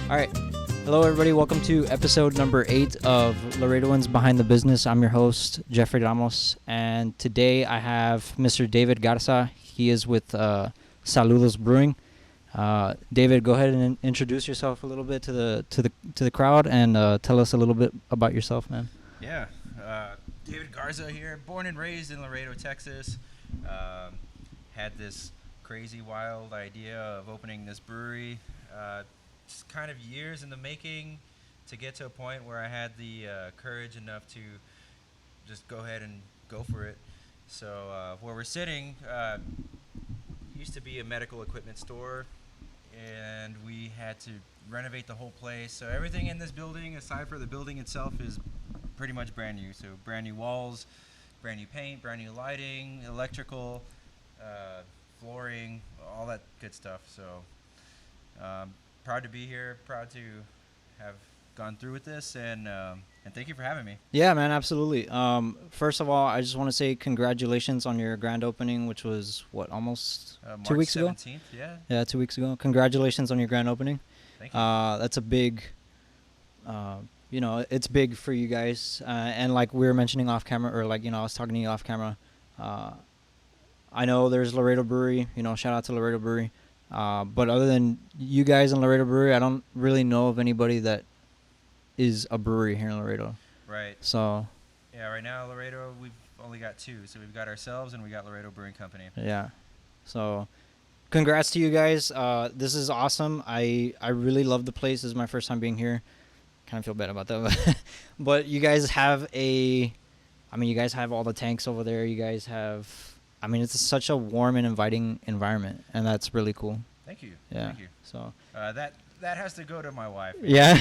All right. Hello, everybody. Welcome to episode number 8 of Laredoans Behind the Business. I'm your host, Jeffrey Ramos, and today I have Mr. David Garza. He is with Saludos Brewing. David, go ahead and introduce yourself a little bit to the crowd and tell us a little bit about yourself, man. Yeah, David Garza here, born and raised in Laredo, Texas. Had this crazy, wild idea of opening this brewery. Just kind of years in the making to get to a point where I had the courage enough to just go ahead and go for it. So where we're sitting used to be a medical equipment store, and we had to renovate the whole place. So everything in this building, aside from the building itself, is pretty much brand new. So brand new walls, brand new paint, brand new lighting, electrical, flooring, all that good stuff. So proud to be here, proud to have gone through with this, and thank you for having me. Yeah, man, absolutely. First of all, I just want to say congratulations on your grand opening, which was, almost March 2 weeks 17th, ago? Yeah. Yeah, 2 weeks ago. Congratulations on your grand opening. Thank you. That's a big, it's big for you guys. And like we were mentioning off camera, or like, I was talking to you off camera. I know there's Laredo Brewery, shout out to Laredo Brewery. But other than you guys in Laredo Brewery, I don't really know of anybody that is a brewery here in Laredo. Right. So. Yeah, right now Laredo, we've only got 2. So we've got ourselves and we got Laredo Brewing Company. Yeah. So congrats to you guys. This is awesome. I really love the place. This is my first time being here. Kind of feel bad about that. But you guys have you guys have all the tanks over there. You guys have, it's such a warm and inviting environment, and that's really cool. Thank you. Yeah. Thank you. So that has to go to my wife. Yeah.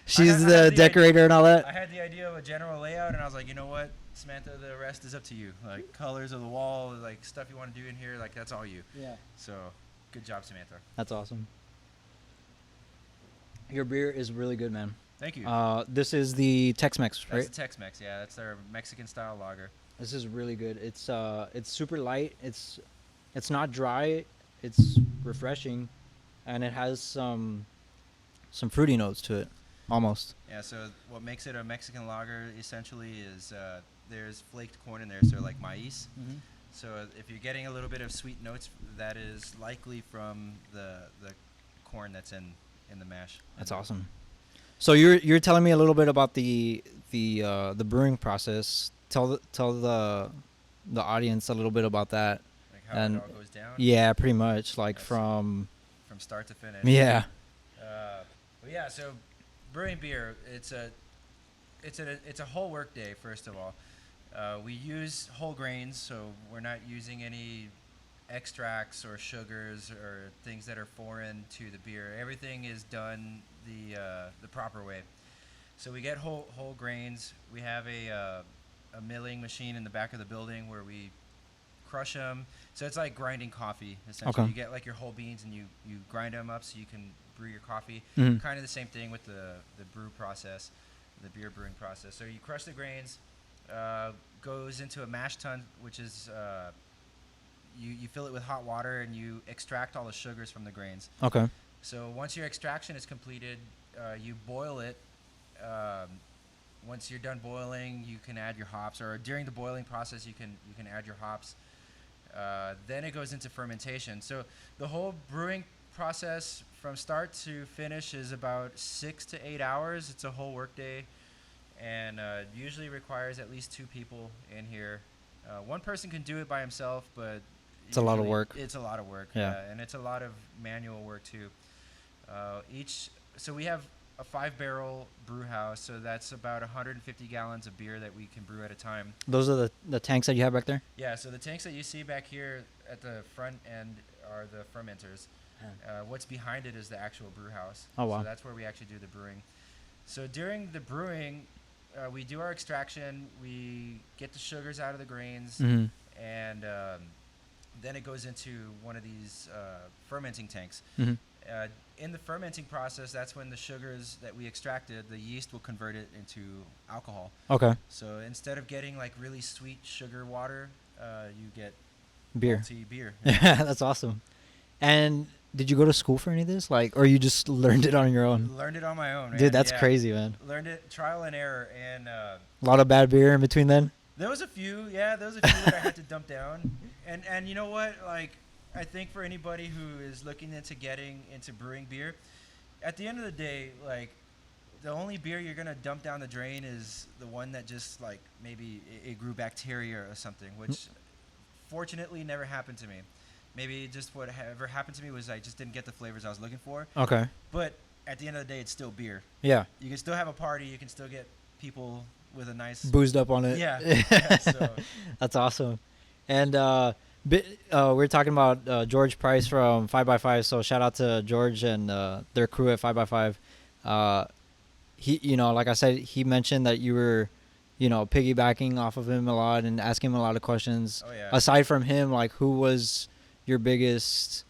She's the decorator and all that. I had the idea of a general layout, and I was like, you know what, Samantha, the rest is up to you. Like colors of the wall, like stuff you want to do in here, like that's all you. Yeah. So good job, Samantha. That's awesome. Your beer is really good, man. Thank you. This is the Tex-Mex, right? That's the Tex-Mex, yeah. That's their Mexican-style lager. This is really good. It's super light. It's not dry. It's refreshing, and it has some fruity notes to it, almost. Yeah. So what makes it a Mexican lager essentially is there's flaked corn in there, so like maize. Mm-hmm. So if you're getting a little bit of sweet notes, that is likely from the corn that's in the mash. That's awesome. So you're telling me a little bit about the brewing process. Tell the audience a little bit about that. Like how it all goes down. Yeah, pretty much like from start to finish. Yeah. But yeah, so brewing beer, it's a whole work day. First of all, we use whole grains, so we're not using any extracts or sugars or things that are foreign to the beer. Everything is done the proper way. So we get whole grains. We have a milling machine in the back of the building where we crush them. So it's like grinding coffee, essentially. Okay. You get like your whole beans and you grind them up so you can brew your coffee. Mm-hmm. Kind of the same thing with the brew process, the beer brewing process. So you crush the grains, goes into a mash tun, which is you fill it with hot water and you extract all the sugars from the grains. Okay. So once your extraction is completed, you boil it. Once you're done boiling, you can add your hops, or during the boiling process, you can add your hops. Then it goes into fermentation. So the whole brewing process from start to finish is about 6 to 8 hours. It's a whole work day, and usually requires at least 2 people in here. One person can do it by himself, but it's a lot of work. It's a lot of work, yeah, and it's a lot of manual work too. So we have a 5-barrel brew house, so that's about 150 gallons of beer that we can brew at a time. Those are the tanks that you have back there? Yeah, so the tanks that you see back here at the front end are the fermenters. What's behind it is the actual brew house. Oh, wow. So that's where we actually do the brewing. So during the brewing, we do our extraction, we get the sugars out of the grains, mm-hmm. and then it goes into one of these fermenting tanks. Mm-hmm. In the fermenting process, that's when the sugars that we extracted, the yeast will convert it into alcohol. Okay. So instead of getting like really sweet sugar water, you get beer. malty beer. Yeah, that's awesome. And did you go to school for any of this? Like, or you just learned it on your own? Learned it on my own, man. Dude, that's yeah. crazy, man. Learned it trial and error, and A lot of bad beer in between then? there was a few, yeah. There was a few that I had to dump down, and you know what? Like, I think for anybody who is looking into getting into brewing beer, at the end of the day, like, the only beer you're gonna dump down the drain is the one that just like maybe it grew bacteria or something, which fortunately never happened to me. Maybe just whatever happened to me was I just didn't get the flavors I was looking for. Okay. But at the end of the day, it's still beer. Yeah. You can still have a party. You can still get people with a nice Boozed up on it. Yeah. Yeah, so That's awesome. And we're talking about George Price from 5x5. So shout out to George and their crew at 5x5. He, you know, like I said, he mentioned that you were, you know, piggybacking off of him a lot and asking him a lot of questions. Oh yeah. Aside from him, like, who was your biggest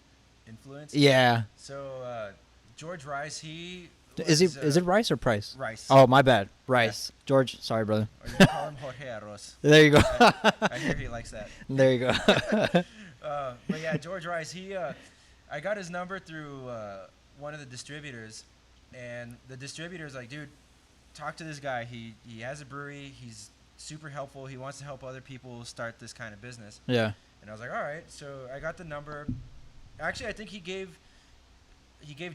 influence? Yeah. So George Rice, he Is it Rice or Price? Rice. Oh, my bad. Rice. Yeah. George, sorry, brother. Or you can call him Jorge Arroz. There you go. I hear he likes that. There you go. But yeah, George Rice, he I got his number through one of the distributors, and the distributor's like, dude, talk to this guy. He has a brewery. He's super helpful. He wants to help other people start this kind of business. Yeah. And I was like, all right. So I got the number. Actually, I think he gave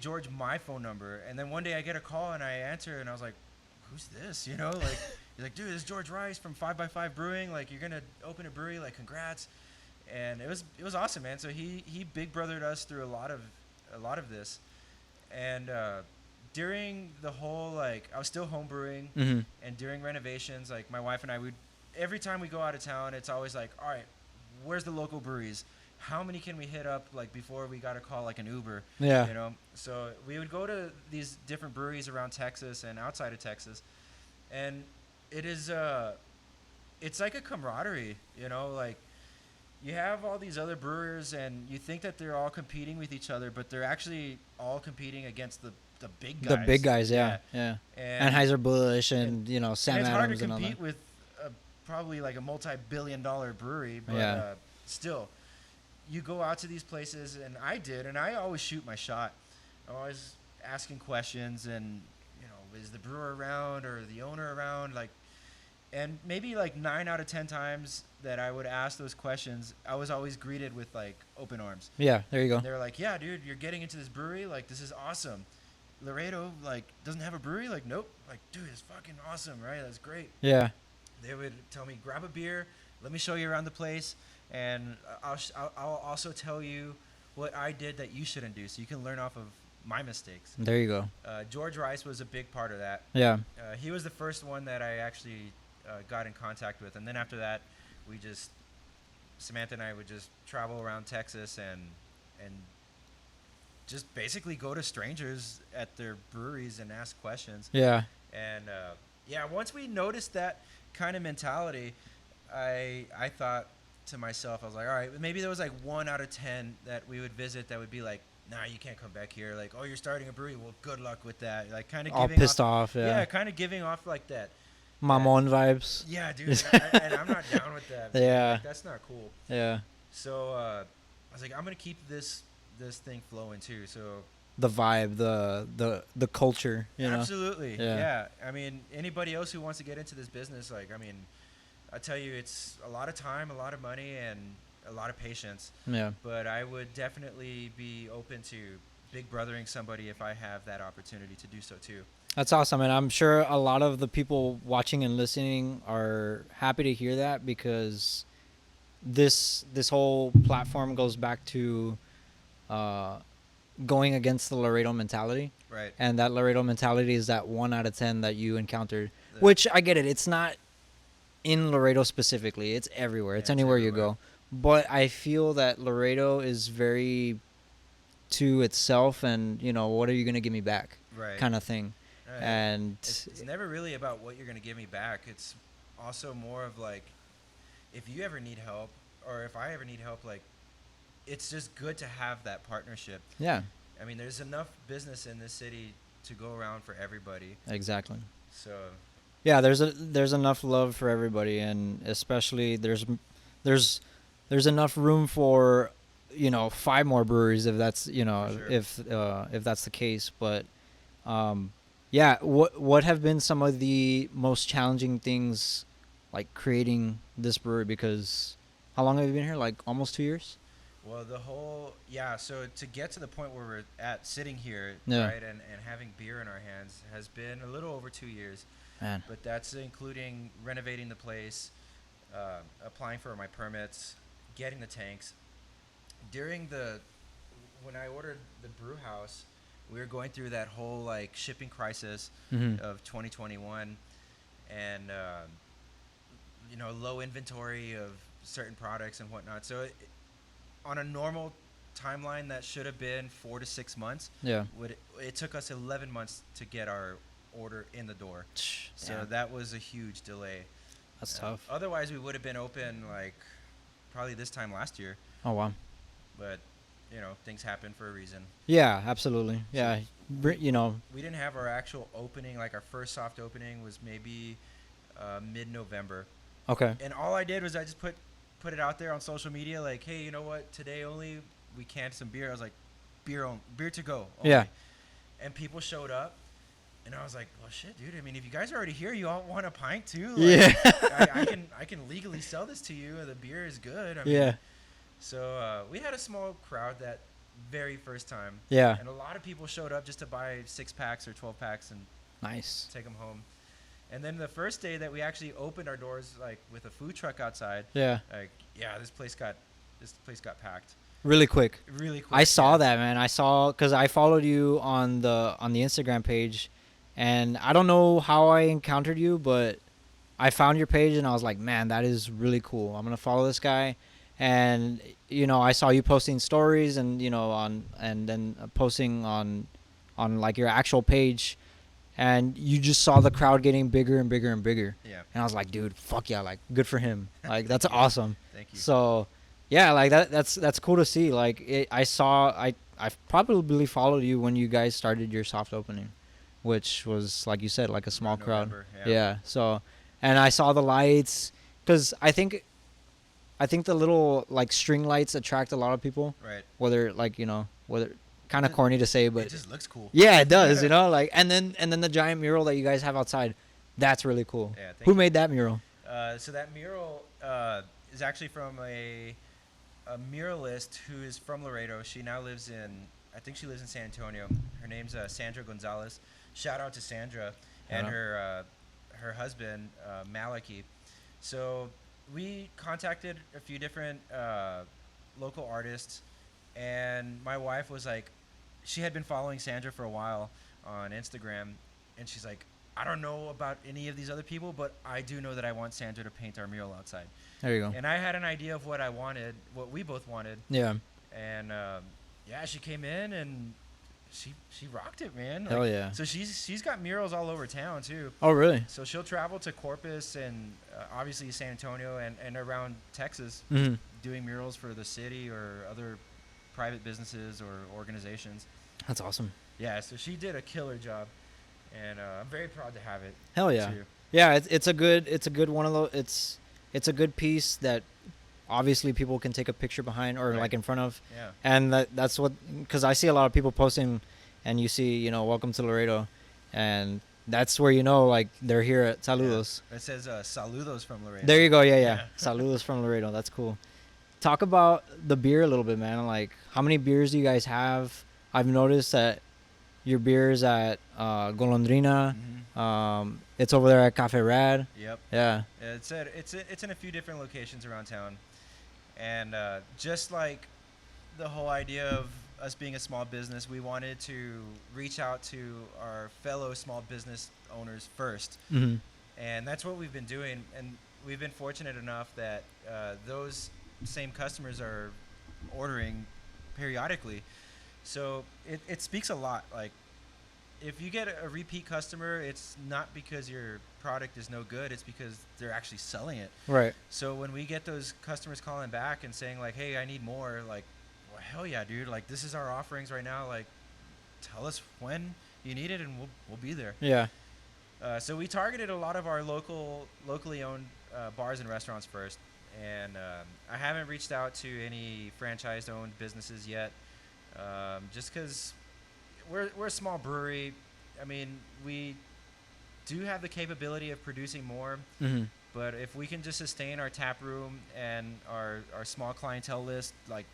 George my phone number, and then one day I get a call and I answer, and I was like, who's this? You know, like, he's like, dude, this is George Rice from 5x5 Brewing. Like, you're gonna open a brewery. Like, congrats. And it was awesome, man. So he big brothered us through a lot of this, and during the whole, like, I was still home brewing, Mm-hmm. and during renovations, like, my wife and I would, every time we go out of town, it's always like, all right, where's the local breweries? How many can we hit up, like, before we got to call, like, an Uber? Yeah. You know? So we would go to these different breweries around Texas and outside of Texas, and it is, it's like a camaraderie, you know? Like, you have all these other brewers, and you think that they're all competing with each other, but they're actually all competing against the big guys. The big guys, yeah. And Anheuser-Busch and, you know, Sam and it's Adams hard and to all compete that. with probably like a multi-billion-dollar brewery, but Yeah. still, you go out to these places, and I always shoot my shot. I'm always asking questions, and, you know, is the brewer around or the owner around? Like, and maybe like 9 out of 10 times that I would ask those questions, I was always greeted with, like, open arms. Yeah, there you go. They were like, yeah, dude, you're getting into this brewery? Like, this is awesome. Laredo, like, doesn't have a brewery? Like, nope. Like, dude, it's fucking awesome, right? That's great. Yeah. They would tell me, grab a beer, let me show you around the place, and I'll also tell you what I did that you shouldn't do, so you can learn off of my mistakes. There you go. George Rice was a big part of that. Yeah. He was the first one that I actually got in contact with, and then after that, Samantha and I would just travel around Texas and just basically go to strangers at their breweries and ask questions. Yeah. And yeah, once we noticed that kind of mentality, I thought to myself, I was like, all right, maybe there was like 1 out of 10 that we would visit that would be like, nah, you can't come back here. Like, oh, you're starting a brewery. Well, good luck with that. Like, kind of All pissed off. Yeah. Yeah, kind of giving off like that. Mamon vibes. Yeah, dude. And I'm not down with that. Yeah. Like, that's not cool. Yeah. So I was like, I'm gonna keep this thing flowing too. So The vibe, the culture, you know. absolutely, Yeah. yeah. I mean, anybody else who wants to get into this business, like, I mean, I tell you, it's a lot of time, a lot of money, and a lot of patience. Yeah. But I would definitely be open to big brothering somebody if I have that opportunity to do so too. That's awesome, and I'm sure a lot of the people watching and listening are happy to hear that, because this whole platform goes back to going against the Laredo mentality. Right. And that Laredo mentality is that 1 out of 10 that you encountered, The- which I get it. It's not in Laredo specifically. It's everywhere. Yeah, It's it's anywhere you everywhere. go. But I feel that Laredo is very to itself, and, you know, what are you going to give me back Right. kind of thing. Right. And It's never really about what you're going to give me back. It's also more of like, if you ever need help, or if I ever need help, like, it's just good to have that partnership. yeah, I mean, there's enough business in this city to go around for everybody. exactly. So, Yeah, there's enough love for everybody, and especially there's enough room for 5 more breweries if that's For sure. if that's the case. But yeah, what have been some of the most challenging things like creating this brewery? Because how long have you been here? Like almost 2 years. Well, so to get to the point where we're at sitting here, Yeah, right, and having beer in our hands has been a little over 2 years, man. but that's including renovating the place, applying for my permits, getting the tanks. During when I ordered the brew house, we were going through that whole like shipping crisis Mm-hmm. of 2021, and low inventory of certain products and whatnot. So on a normal timeline that should have been 4 to 6 months, Yeah. it took us 11 months to get our order in the door. So Damn, that was a huge delay. that's tough. Otherwise, we would have been open like probably this time last year, Oh wow. but things happen for a reason. Yeah, absolutely. So Yeah, we didn't have our actual opening. Like our first soft opening was maybe mid-November, Okay. and all I did was I just put it out there on social media, like, hey, you know what? Today only we canned some beer. I was like, beer to go. Only. Yeah. And people showed up, and I was like, well, shit, dude. I mean, if you guys are already here, you all want a pint too. Like, Yeah. I can legally sell this to you. The beer is good. I mean, Yeah. So we had a small crowd that very first time. Yeah. And a lot of people showed up just to buy 6-packs or 12-packs and Nice. take them home. And then the first day that we actually opened our doors, like with a food truck outside, Yeah. like this place got packed Really quick. really quick. I saw yeah. that, man. I saw because I followed you on the Instagram page, and I don't know how I encountered you, but I found your page and I was like, man, that is really cool. I'm gonna follow this guy, and I saw you posting stories and and then posting on like your actual page, and you just saw the crowd getting bigger and bigger and bigger. Yeah. And I was like, dude, fuck yeah, like good for him. Like that's Thank you. awesome. Thank you. So, yeah, like that's cool to see. Like I probably followed you when you guys started your soft opening, which was like you said, like a small crowd. November, Yeah. So, and I saw the lights because I think the little like string lights attract a lot of people. Right. Whether kind of corny to say, but It just looks cool. yeah, it does. Like and then the giant mural that you guys have outside, that's really cool. Yeah. Thank Who you. made that mural? So that mural is actually from a muralist who is from Laredo. She now lives I think she lives in San Antonio. Her name's Sandra Gonzalez. Shout out to Sandra and her husband Maliki. So we contacted a few different local artists, and my wife was like, she had been following Sandra for a while on Instagram, and she's like, I don't know about any of these other people, but I do know that I want Sandra to paint our mural outside. There you go. And I had an idea of what I wanted, what we both wanted. Yeah. And she came in and she rocked it, man. Hell yeah. So she's got murals all over town too. Oh really? So she'll travel to Corpus and obviously San Antonio and around Texas, Mm-hmm. doing murals for the city or other private businesses or organizations. That's awesome. Yeah, so she did a killer job, and I'm very proud to have it. Hell yeah. Too. Yeah, it's a good one of those. It's a good piece that obviously people can take a picture behind or Right. like in front of. Yeah. And that's what, because I see a lot of people posting, and you see welcome to Laredo, and that's where like they're here at Saludos. Yeah. It says Saludos from Laredo. There you go. Yeah. Yeah. Saludos from Laredo. That's cool. Talk about the beer a little bit, man. Like, how many beers do you guys have? I've noticed that your beers at Golondrina. Mm-hmm. It's over there at Cafe Rad. Yep. Yeah. It's in a few different locations around town, and just like the whole idea of us being a small business, we wanted to reach out to our fellow small business owners first, Mm-hmm. and that's what we've been doing. And we've been fortunate enough that those same customers are ordering periodically, so it speaks a lot. Like, if you get a repeat customer, it's not because your product is no good, it's because they're actually selling it. Right. So when we get those customers calling back and saying like, hey, I need more, like, well, hell yeah, dude, like, this is our offerings right now, like, tell us when you need it and we'll be there. Yeah. So we targeted a lot of our locally owned bars and restaurants first, and I haven't reached out to any franchised-owned businesses yet, just because we're a small brewery. I mean, we do have the capability of producing more, Mm-hmm. but if we can just sustain our tap room and our small clientele list, like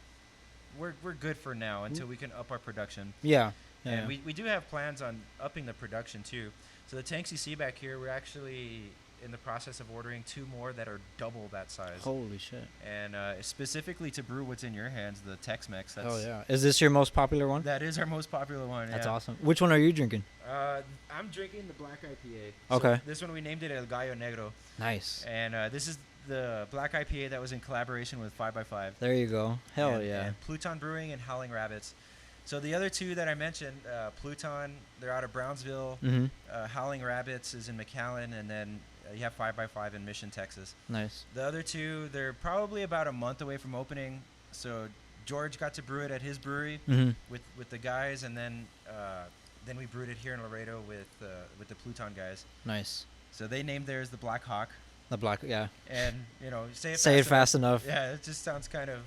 we're good for now until we can up our production. Yeah. And we do have plans on upping the production too. So the tanks you see back here, we're actually in the process of ordering 2 more that are double that size. Holy shit. And specifically to brew what's in your hands, the Tex-Mex. Oh yeah. Is this your most popular one? That is our most popular one. That's yeah. awesome. Which one are you drinking? I'm drinking the black IPA. Okay. So this one we named it El Gallo Negro. Nice. And this is the black IPA that was in collaboration with 5x5. There you go. Hell and, yeah. And Pluton Brewing and Howling Rabbits. So the other 2 that I mentioned, Pluton, they're out of Brownsville. Mm-hmm. Howling Rabbits is in McAllen, and then you have 5x5 in Mission, Texas. Nice. The other 2, they're probably about a month away from opening. So George got to brew it at his brewery Mm-hmm. with the guys, and then we brewed it here in Laredo with the Pluton guys. Nice. So they named theirs the Black Hawk. The black, yeah. And say it fast enough. Yeah, it just sounds kind of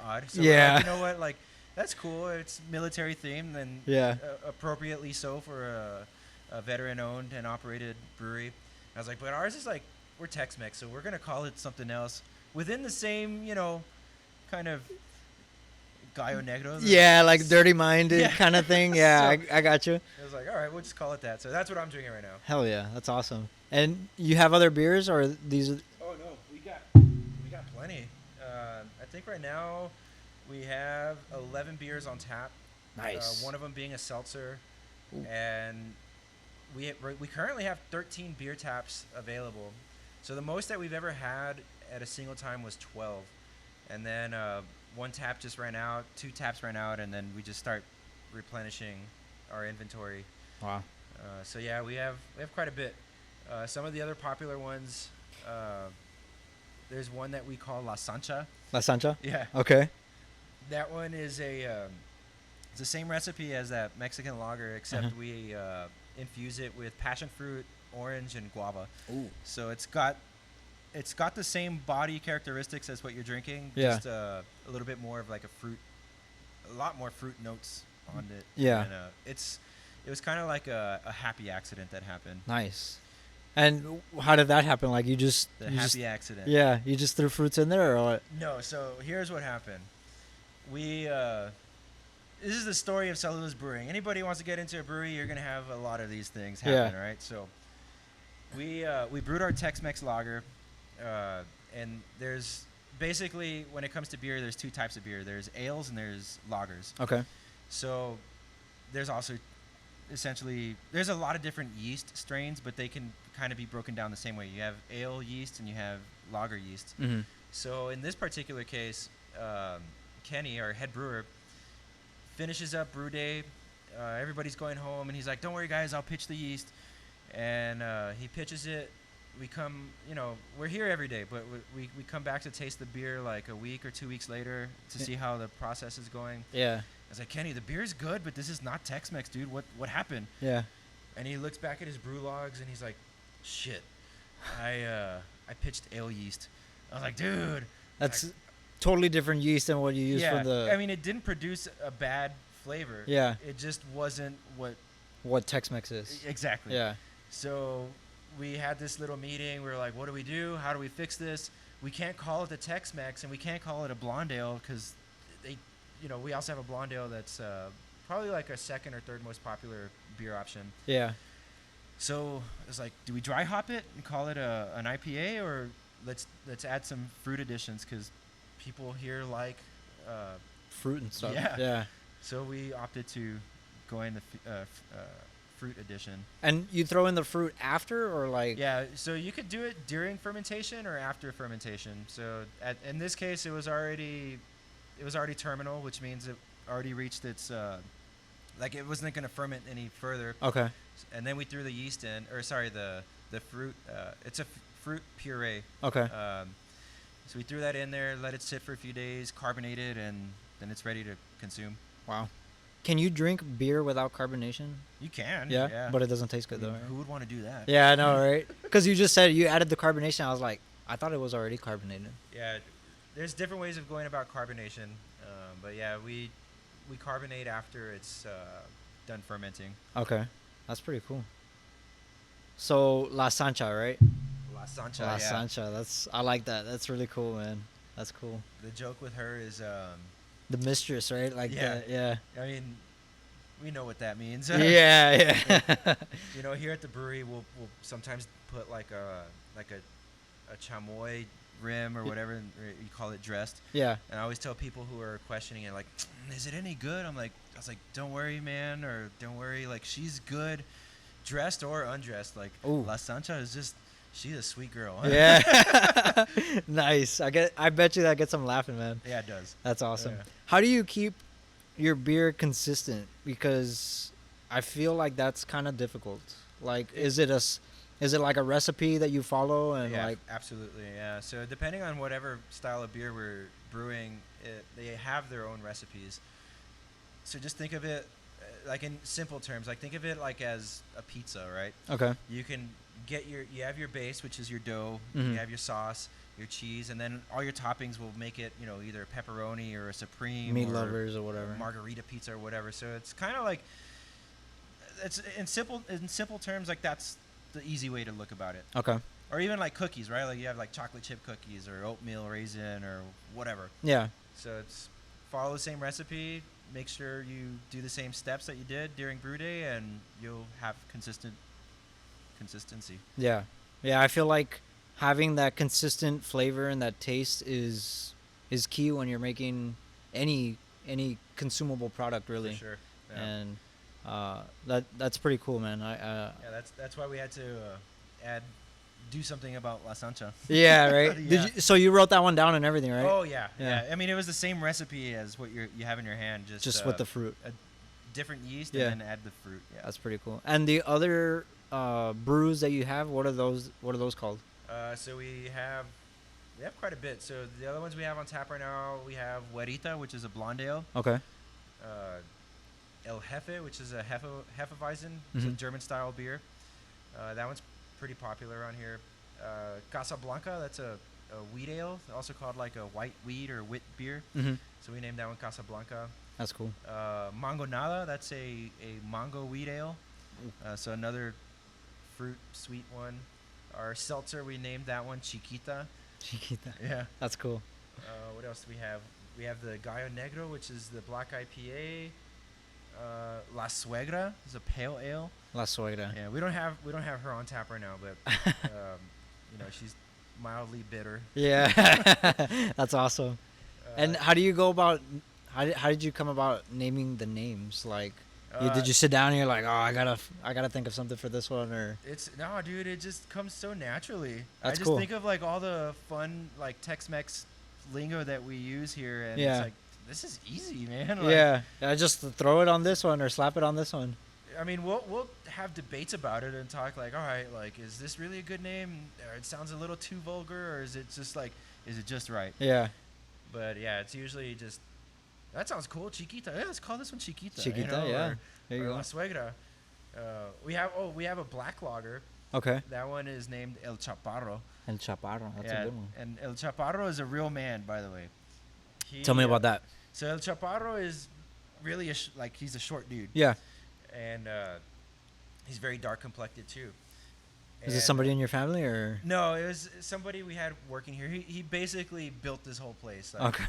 odd. So Yeah. we're like, you know what, like that's cool. It's military themed and Yeah. Appropriately so for a veteran-owned and operated brewery. I was like, but ours is like we're Tex-Mex, so we're gonna call it something else within the same, kind of Gallo Negro. Yeah, like dirty-minded kind of thing. Yeah, So- I got you. I was like, all right, we'll just call it that. So that's what I'm drinking right now. Hell yeah, that's awesome. And you have other beers, or these? Oh no, we got plenty. I think right now we have 11 beers on tap. Nice. One of them being a seltzer, Ooh. and we currently have 13 beer taps available. So the most that we've ever had at a single time was 12, and then 1 tap just ran out, 2 taps ran out, and then we just start replenishing our inventory. Wow. So yeah, we have quite a bit. Some of the other popular ones, there's one that we call La Sancha. La Sancha? Yeah. Okay. That one is it's the same recipe as that Mexican lager, except we infuse it with passion fruit, orange, and guava. Ooh. So it's got the same body characteristics as what you're drinking. Yeah. Just a little bit more of like a lot more fruit notes on it. Yeah. And, it was kind of like a happy accident that happened. Nice. And how did that happen? Like you just Accident. Yeah, you just threw fruits in there, or what? No, so here's what happened. This is the story of Saludos Brewing. Anybody who wants to get into a brewery, you're gonna have a lot of these things happen, right? So we brewed our Tex-Mex lager, and there's basically, when it comes to beer, there's 2 types of beer. There's ales and there's lagers. Okay. So there's also essentially there's a lot of different yeast strains, but they can kind of be broken down the same way. You have ale yeast and you have lager yeast. Mm-hmm. So in this particular case, Kenny, our head brewer, finishes up brew day. Everybody's going home, and he's like, "Don't worry, guys, I'll pitch the yeast." And he pitches it. We come, we're here every day, but we come back to taste the beer like a week or 2 weeks later to see how the process is going. Yeah. I was like, "Kenny, the beer's good, but this is not Tex-Mex, dude. What happened?" Yeah. And he looks back at his brew logs, and he's like, "Shit, I pitched ale yeast." I was like, "Dude, That's totally different yeast than what you use for the. I mean, it didn't produce a bad flavor. Yeah. It just wasn't what Tex-Mex is. exactly. Yeah. So we had this little meeting. We were like, "What do we do? How do we fix this? We can't call it the Tex-Mex, and we can't call it a blonde ale because we also have a blonde ale that's probably like our second or third most popular beer option." Yeah. So I was like, "Do we dry hop it and call it an IPA, or let's add some fruit additions because people here like fruit and stuff. Yeah. Yeah. So we opted to go in the fruit addition. And you throw in the fruit after, or like? Yeah. So you could do it during fermentation or after fermentation. So in this case, it was already terminal, which means it already reached its it wasn't going to ferment any further. Okay. And then we threw the yeast in, the fruit. It's a fruit puree. Okay. So we threw that in there, let it sit for a few days, carbonate it, and then it's ready to consume. Wow. Can you drink beer without carbonation? You can. Yeah. But it doesn't taste good though. Right? Who would want to do that? Yeah, I know, right? Because you just said you added the carbonation. I was like, I thought it was already carbonated. Yeah, there's different ways of going about carbonation, but yeah, we carbonate after it's done fermenting. Okay, that's pretty cool. So La Sancha, right? La Sancha, La yeah. Sancha. I like that. That's really cool, man. That's cool. The joke with her is, The mistress, right? Like yeah. yeah. I mean, we know what that means. Yeah, yeah. You know, here at the brewery, we'll sometimes put like a chamoy rim or whatever you call it dressed. Yeah. And I always tell people who are questioning it, like, is it any good? I was like, don't worry, man, or don't worry, like, she's good, dressed or undressed. Like, Ooh. La Sancha is just, she's a sweet girl. Yeah. Nice. I bet you that gets them laughing, man. Yeah, it does. That's awesome. Yeah. How do you keep your beer consistent? Because I feel like that's kind of difficult. Like, is it like a recipe that you follow and Yeah, like? absolutely. Yeah. So depending on whatever style of beer we're brewing, they have their own recipes. So just think of it like in simple terms. Like think of it like as a pizza, right? Okay. You can you have your base, which is your dough. Mhm. You have your sauce, your cheese, and then all your toppings will make it, either pepperoni or a supreme, Meat or lovers or whatever. margarita pizza or whatever. So it's kind of like it's in simple terms, like that's the easy way to look about it. Okay. Or even like cookies, right? Like you have like chocolate chip cookies or oatmeal raisin or whatever. Yeah. So it's follow the same recipe, make sure you do the same steps that you did during brew day, and you'll have consistency. Yeah. Yeah. I feel like having that consistent flavor and that taste is key when you're making any consumable product, really. For sure. Yeah. And that's pretty cool, man. Yeah, that's why we had to do something about La Sancha. Yeah, right. Yeah. So you wrote that one down and everything, right? Oh yeah, Yeah. yeah. I mean, it was the same recipe as what you have in your hand, just with the fruit. a different yeast, Yeah. and then add the fruit. Yeah. That's pretty cool. And the other brews that you have, what are those called? So we have quite a bit. So the other ones we have on tap right now, we have Huerita, which is a blonde ale. Okay. El Jefe, which is a Hefeweizen. It's a Mhm. German-style beer. That one's pretty popular on here. Casablanca, that's a wheat ale, also called like a white wheat or wit beer. Mhm. So we named that one Casablanca. That's cool. Mangonada, that's a mango wheat ale. So another fruit sweet one. Our seltzer, we named that one Chiquita. Chiquita. Yeah. That's cool. What else do we have? We have the Gallo Negro, which is the black IPA. La Suegra is a pale ale. La Suegra. Yeah, we don't have her on tap right now, but she's mildly bitter. Yeah. That's awesome. And how do you go about? How did you come about naming the names? Like, did you sit down and you're like, oh, I gotta think of something for this one, or? No, dude. It just comes so naturally. That's I just cool. think of like all the fun like Tex-Mex lingo that we use here, and Yeah. it's like this is easy, man. Like, Yeah. Just throw it on this one or slap it on this one. I mean, we'll have debates about it and talk like, all right, like, is this really a good name? Or it sounds a little too vulgar, or is it just like, is it just right? Yeah. But yeah, it's usually just that sounds cool, Chiquita. Yeah, let's call this one Chiquita. Chiquita, yeah. There you or go. La Suegra. We have a black lager. Okay. That one is named El Chaparro. El Chaparro. That's a good one. And El Chaparro is a real man, by the way. Tell me about that. So El Chaparro is really he's a short dude. Yeah. And he's very dark complected too. Is it somebody in your family or? No, it was somebody we had working here. He basically built this whole place. Like, Okay.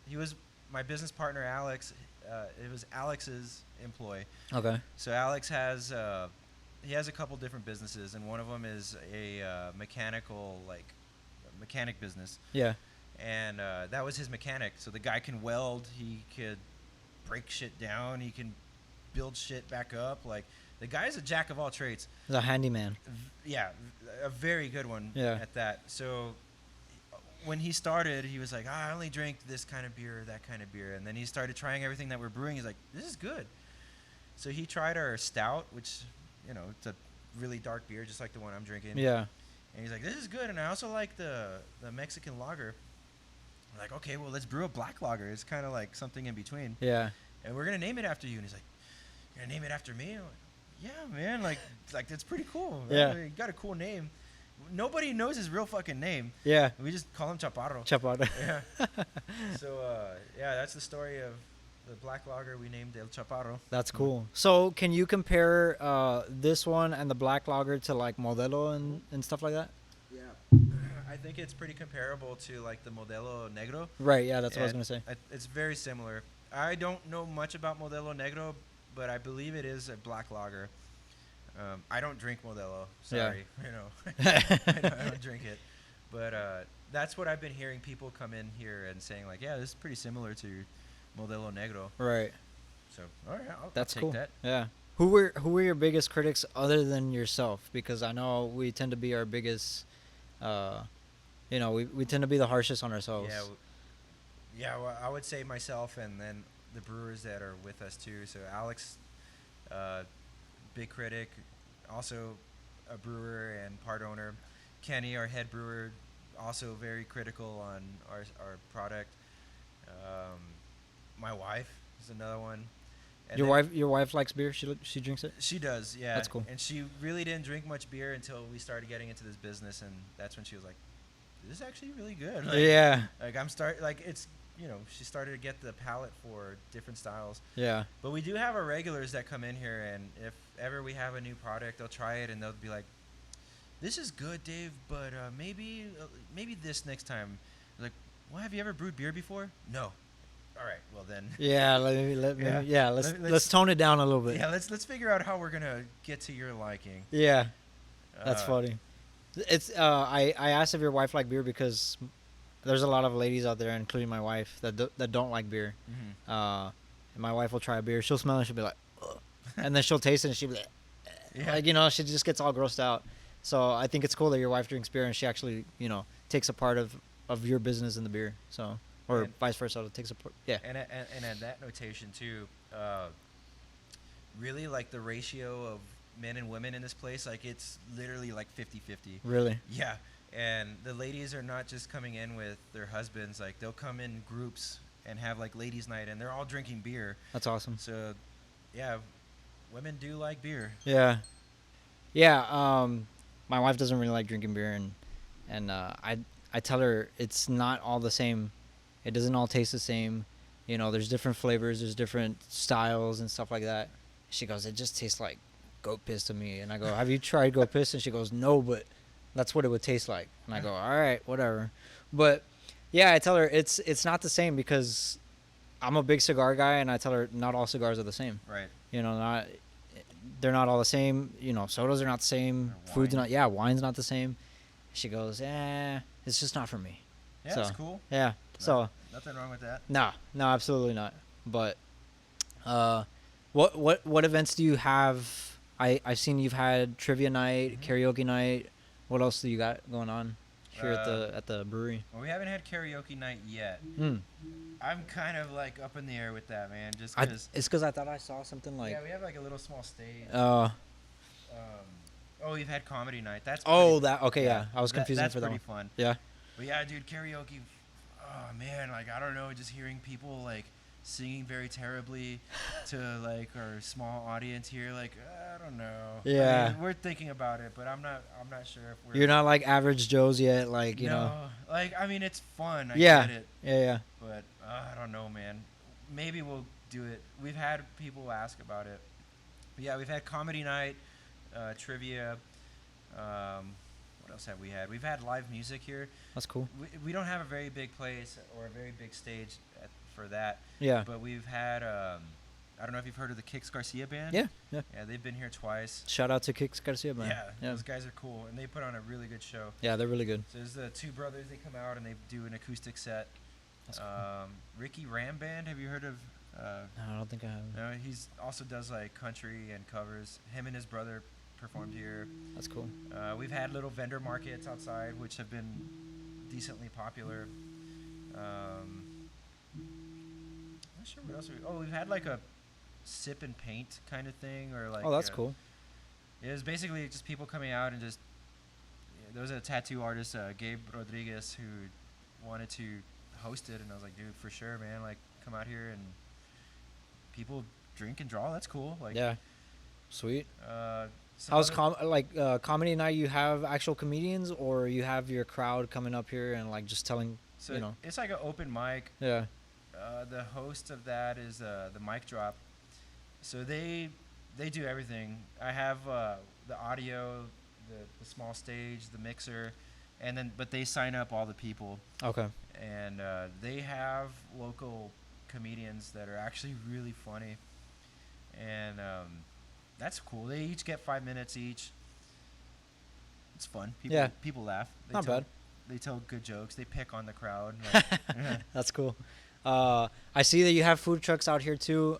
He was my business partner, Alex. It was Alex's employee. Okay. So Alex has he has a couple different businesses, and one of them is a mechanic business. Yeah. And that was his mechanic. So the guy can weld. He could break shit down. He can build shit back up. Like, the guy's a jack of all trades. He's a handyman. Yeah, a very good one at that. So when he started, he was like, I only drink this kind of beer, that kind of beer. And then he started trying everything that we're brewing. He's like, this is good. So he tried our stout, which, it's a really dark beer, just like the one I'm drinking. Yeah. And he's like, this is good. And I also like the Mexican lager. I'm like, okay, well, let's brew a black lager. It's kind of like something in between. Yeah. And we're going to name it after you. And he's like, you're going to name it after me? I'm like, yeah, man. Like that's pretty cool. Yeah. You got a cool name. nobody knows his real fucking name. Yeah. We just call him Chaparro. Chaparro. Yeah. So yeah, that's the story of the black lager we named El Chaparro. That's cool. So can you compare this one and the black lager to like Modelo and stuff like that? Yeah. I think it's pretty comparable to like the Modelo Negro. Right. Yeah, that's what I was And gonna say. It's very similar. I don't know much about Modelo Negro, but I believe it is a black lager. I don't drink Modelo. Sorry, you know, I don't drink it. But that's what I've been hearing people come in here and saying like, yeah, this is pretty similar to Modelo Negro. Right. So all right, That's I'll take cool. that. Yeah. Who were your biggest critics other than yourself? Because I know we tend to be our biggest. We tend to be the harshest on ourselves. Yeah. Well, I would say myself, and then the brewers that are with us too. So Alex, big critic, also a brewer and part owner. Kenny, our head brewer, also very critical on our product. My wife is another one. And Your wife likes beer. She drinks it. She does, yeah. That's cool. And she really didn't drink much beer until we started getting into this business, and that's when she was like, "This is actually really good." Like, Yeah. She started to get the palate for different styles. Yeah. But we do have our regulars that come in here, and if ever we have a new product, they'll try it and they'll be like, "This is good, Dave, but maybe this next time." Like, "Well, have you ever brewed beer before?" "No." "All right, well then." Yeah. Let's tone it down a little bit. Yeah, let's figure out how we're gonna get to your liking. Yeah. That's Uh, funny. It's I asked if your wife liked beer because there's a lot of ladies out there, including my wife, that don't like beer. Mm-hmm. And my wife will try a beer, she'll smell it, she'll be like, ugh. And then she'll taste it, and she'll be like, Yeah. like, she just gets all grossed out. So I think it's cool that your wife drinks beer and she actually, takes a part of your business in the beer. So or And- vice versa, it takes a part. Yeah. And at that notation too, really like the ratio of men and women in this place, like it's literally like 50-50. Really. Yeah. And the ladies are not just coming in with their husbands, like they'll come in groups and have like ladies' night, and they're all drinking beer. That's awesome. So, yeah, women do like beer. Yeah. Yeah. My wife doesn't really like drinking beer, and I tell her it's not all the same. It doesn't all taste the same. There's different flavors, there's different styles and stuff like that. She goes, it just tastes like goat piss to me. And I go, have you tried goat piss? And she goes, no, but that's what it would taste like. And I go, all right, whatever. But yeah, I tell her it's not the same because I'm a big cigar guy, and I tell her not all cigars are the same. Right. They're not all the same. Sodas are not the same. Or Food's wine. not. Yeah, wine's not the same. She goes, it's just not for me. Yeah, So, that's cool. Yeah. So Nothing wrong with that. no, absolutely not. But what events do you have? I've seen you've had trivia night, Mhm. karaoke night. What else do you got going on here Uh, at the brewery? Well, we haven't had karaoke night yet. Hmm. I'm kind of like up in the air with that, man. Just I, because. it's because I thought I saw something like. Yeah, we have like a little small stage. We've had comedy night. That's. Oh, pretty- that okay, yeah. I was that- confusing that's for that pretty one. fun. Yeah. But yeah, dude, karaoke. Oh man, like I don't know, just hearing people like singing very terribly to like our small audience here, like I don't know. Yeah. I mean, we're thinking about it, but I'm not sure if we're. You're not like average Joes yet, like No, like I mean, it's fun. I Yeah. get it, Yeah. but I don't know, man. Maybe we'll do it. We've had people ask about it. But yeah, we've had comedy night, trivia. What else have we had? We've had live music here. That's cool. We don't have a very big place or a very big stage for that. Yeah. But we've had, I don't know if you've heard of the Kix Garcia band. Yeah. Yeah. Yeah, they've been here twice. Shout out to Kix Garcia, man. Yeah, those guys are cool, and they put on a really good show. Yeah, they're really good. So there's the two brothers. They come out and they do an acoustic set. That's cool. Ricky Ram Band. Have you heard of? No, I don't think I have. No, he's also does like country and covers. Him and his brother performed here. That's cool. We've had little vendor markets outside, which have been decently popular. Not sure what else. We've had like a sip and paint kind of thing, or like. Oh, that's cool. It was basically just people coming out and just. There was a tattoo artist, Gabe Rodriguez, who wanted to host it, and I was like, dude, for sure, man. Like, come out here and people drink and draw. That's cool. Like, Yeah. Sweet. Some How's other comedy night? You have actual comedians, or you have your crowd coming up here and like just telling, so it's like an open mic. Yeah. The host of that is the mic drop. So they do everything. I have the audio, the small stage, the mixer, and then but they sign up all the people, Okay. and they have local comedians that are actually really funny, and that's cool. They each get 5 minutes each. It's fun. Yeah. People laugh. Not bad. They tell good jokes. They pick on the crowd. Like, That's cool. I see that you have food trucks out here too.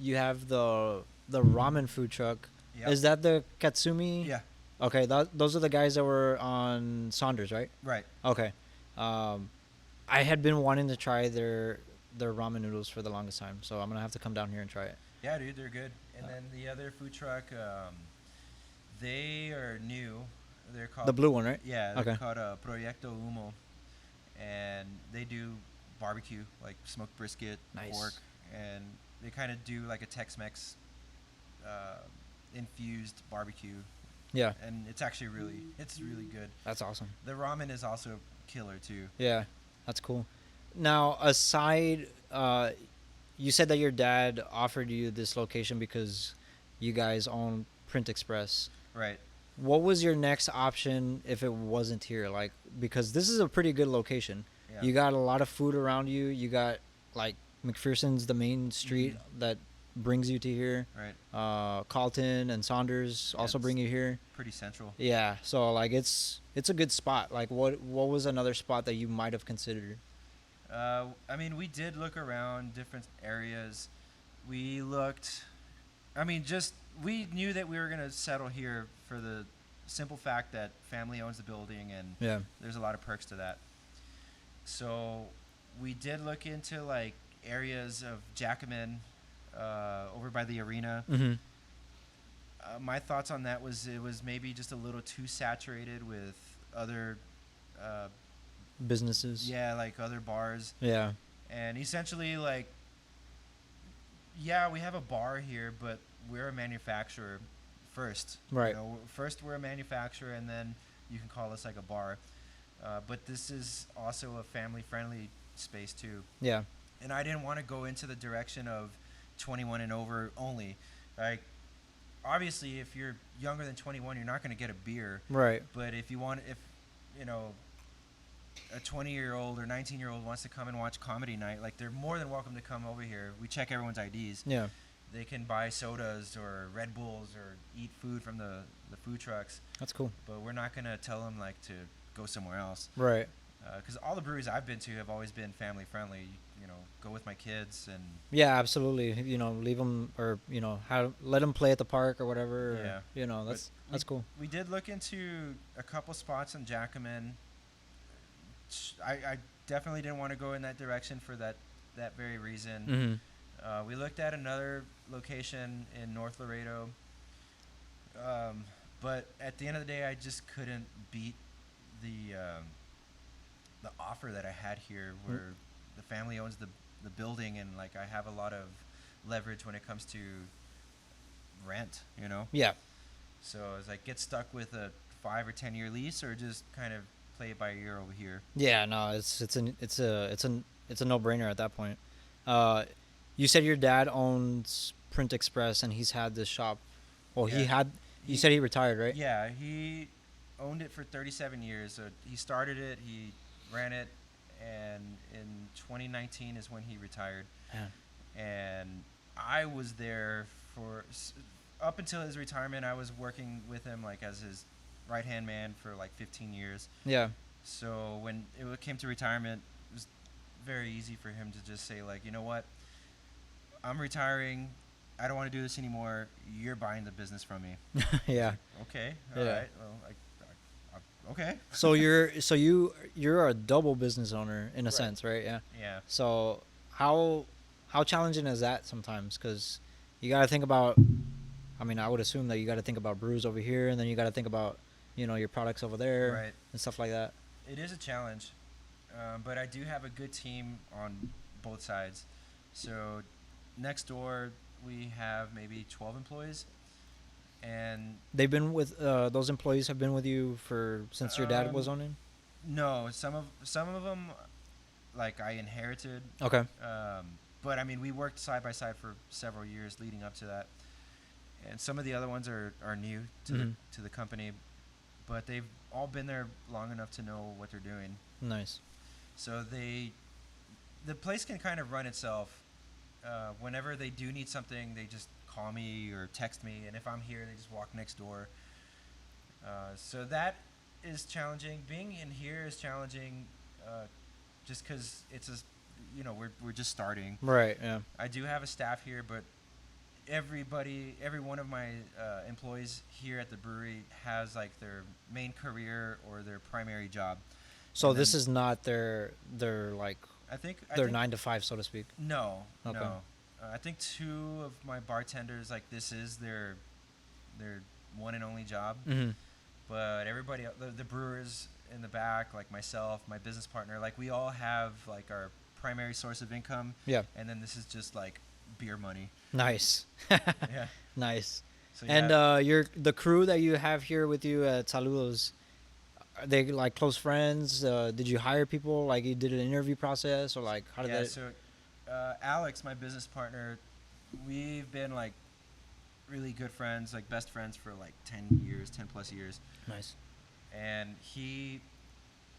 You have the ramen food truck. Yep. Is that the Katsumi? Yeah. Okay, those are the guys that were on Saunders, right? Right. Okay. I had been wanting to try their ramen noodles for the longest time, so I'm gonna have to come down here and try it. Yeah, dude, they're good. And then the other food truck, they are new. They're called The blue one, right? Yeah, they're Okay. called Proyecto Humo, and they do barbecue, like smoked brisket, Nice. pork, and they kind of do like a Tex-Mex infused barbecue, Yeah, and it's really good. that's awesome. The ramen is also killer too. Yeah, that's cool. Now, aside, you said that your dad offered you this location because you guys own Print Express. Right. What was your next option if it wasn't here? Like, because this is a pretty good location. Yeah. You got a lot of food around you. You got like McPherson's, the main street that brings you to here. Right. Carlton and Saunders also it's bring you here. Pretty central. Yeah, so like it's a good spot. Like, what was another spot that you might have considered? I mean, we did look around different areas. We looked. I mean, just we knew that we were gonna settle here for the simple fact that family owns the building and Yeah. there's a lot of perks to that. So we did look into like areas of Jackman, over by the arena. Mm-hmm. My thoughts on that was it was maybe just a little too saturated with other, Businesses. yeah, like other bars, Yeah. and essentially like, yeah, we have a bar here, but we're a manufacturer first. Right. You know, first we're a manufacturer, and then you can call us like a bar. But this is also a family-friendly space too. Yeah. And I didn't want to go into the direction of 21 and over only. Like, obviously, if you're younger than 21, you're not going to get a beer. Right. But if you know, a 20-year-old or 19-year-old wants to come and watch comedy night, like, they're more than welcome to come over here. We check everyone's IDs. Yeah. They can buy sodas or Red Bulls or eat food from the food trucks. That's cool. But we're not going to tell them, like, to go somewhere else. Right. Because all the breweries I've been to have always been family friendly. You know, go with my kids and Yeah, absolutely. You know, leave them or let them play at the park or whatever. Yeah. Or, you know, that's cool. we did look into a couple spots in Jackman. I definitely didn't want to go in that direction for that very reason. Mm-hmm. We looked at another location in North Laredo, but at the end of the day, I just couldn't beat the offer that I had here, where the family owns the building, and like I have a lot of leverage when it comes to rent. You know. Yeah. So I was like, get stuck with a 5 or 10 year lease, or just kind of play it by ear over here. Yeah. No, it's a no-brainer at that point. You said your dad owns Print Express, and he's had this shop. Well, Yeah. You said he retired, right? Yeah, he owned it for 37 years. So he started it, he ran it, and in 2019 is when he retired. Yeah. And I was there for up until his retirement. I was working with him like as his right-hand man for like 15 years. Yeah. So when it came to retirement, it was very easy for him to just say, like, you know what, I'm retiring. I don't want to do this anymore. You're buying the business from me. Yeah. Okay. All Yeah. right. Well, okay. So you're a double business owner in a Right. sense, right? Yeah. Yeah. So how challenging is that sometimes? Because you got to think about. I mean, I would assume that you got to think about brews over here, and then you got to think about your products over there, Right. and stuff like that. It is a challenge, but I do have a good team on both sides. So next door we have maybe 12 employees, And They've been with those employees have been with you for since your dad was owning. no, some of them like I inherited. Okay. But I mean, we worked side by side for several years leading up to that, and some of the other ones are new to Mhm. the company, but they've all been there long enough to know what they're doing. Nice. So the place can kind of run itself. Whenever they do need something, they just call me or text me, and if I'm here, they just walk next door. So that is challenging. Being in here is challenging, just because it's a, we're just starting. Right. Yeah. I do have a staff here, but every one of my employees here at the brewery has like their main career or their primary job. So And this then is not their like I think their think, 9 to 5, so to speak. No, Okay. no. I think two of my bartenders, like, this is their one and only job. Mm-hmm. But everybody, the brewers in the back, like myself, my business partner, like, we all have like our primary source of income. Yeah. And then this is just like beer money. Nice. Yeah. Nice. So And yeah, the crew that you have here with you at Saludos, are they like close friends? Did you hire people? Like you did an interview process, or like how did yeah. that? So Alex, my business partner, we've been like really good friends, like best friends for like 10 years, 10 plus years. Nice. And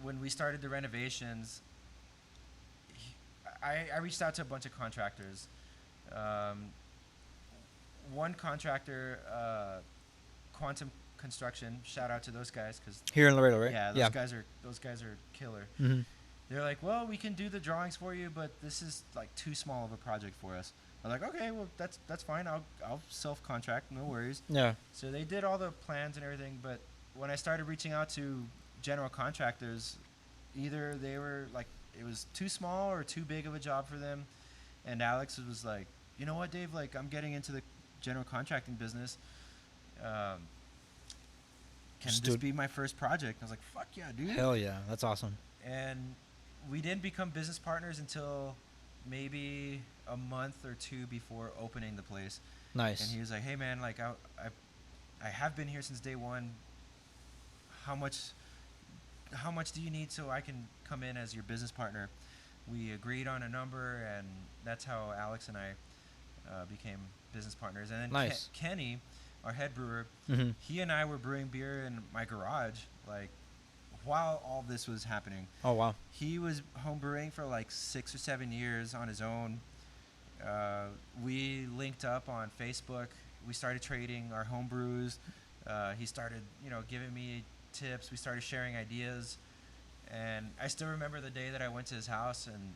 when we started the renovations, I reached out to a bunch of contractors. One contractor, Quantum Construction, shout out to those guys, because Here in Laredo, right? yeah, those guys are killer. Mm-hmm. They're like, well, we can do the drawings for you, but this is like too small of a project for us. I'm like, okay, well, that's fine. I'll self-contract, no worries. Yeah. So they did all the plans and everything, but when I started reaching out to general contractors, either they were like, it was too small or too big of a job for them, and Alex was like, you know what, Dave, like, I'm getting into the general contracting business. Can this be my first project? I was like, fuck yeah, dude. Hell yeah, that's awesome. And we didn't become business partners until maybe a month or two before opening the place. Nice. And he was like, hey man, like, I have been here since day one. How much do you need so I can come in as your business partner? We agreed on a number, and that's how Alex and I became business partners. And then Nice. Kenny, our head brewer, Mm-hmm. he and I were brewing beer in my garage, like, while all this was happening. Oh wow. He was home brewing for like 6 or 7 years on his own. We linked up on Facebook. We started trading our home brews. He started, giving me tips. We started sharing ideas. And I still remember the day that I went to his house, and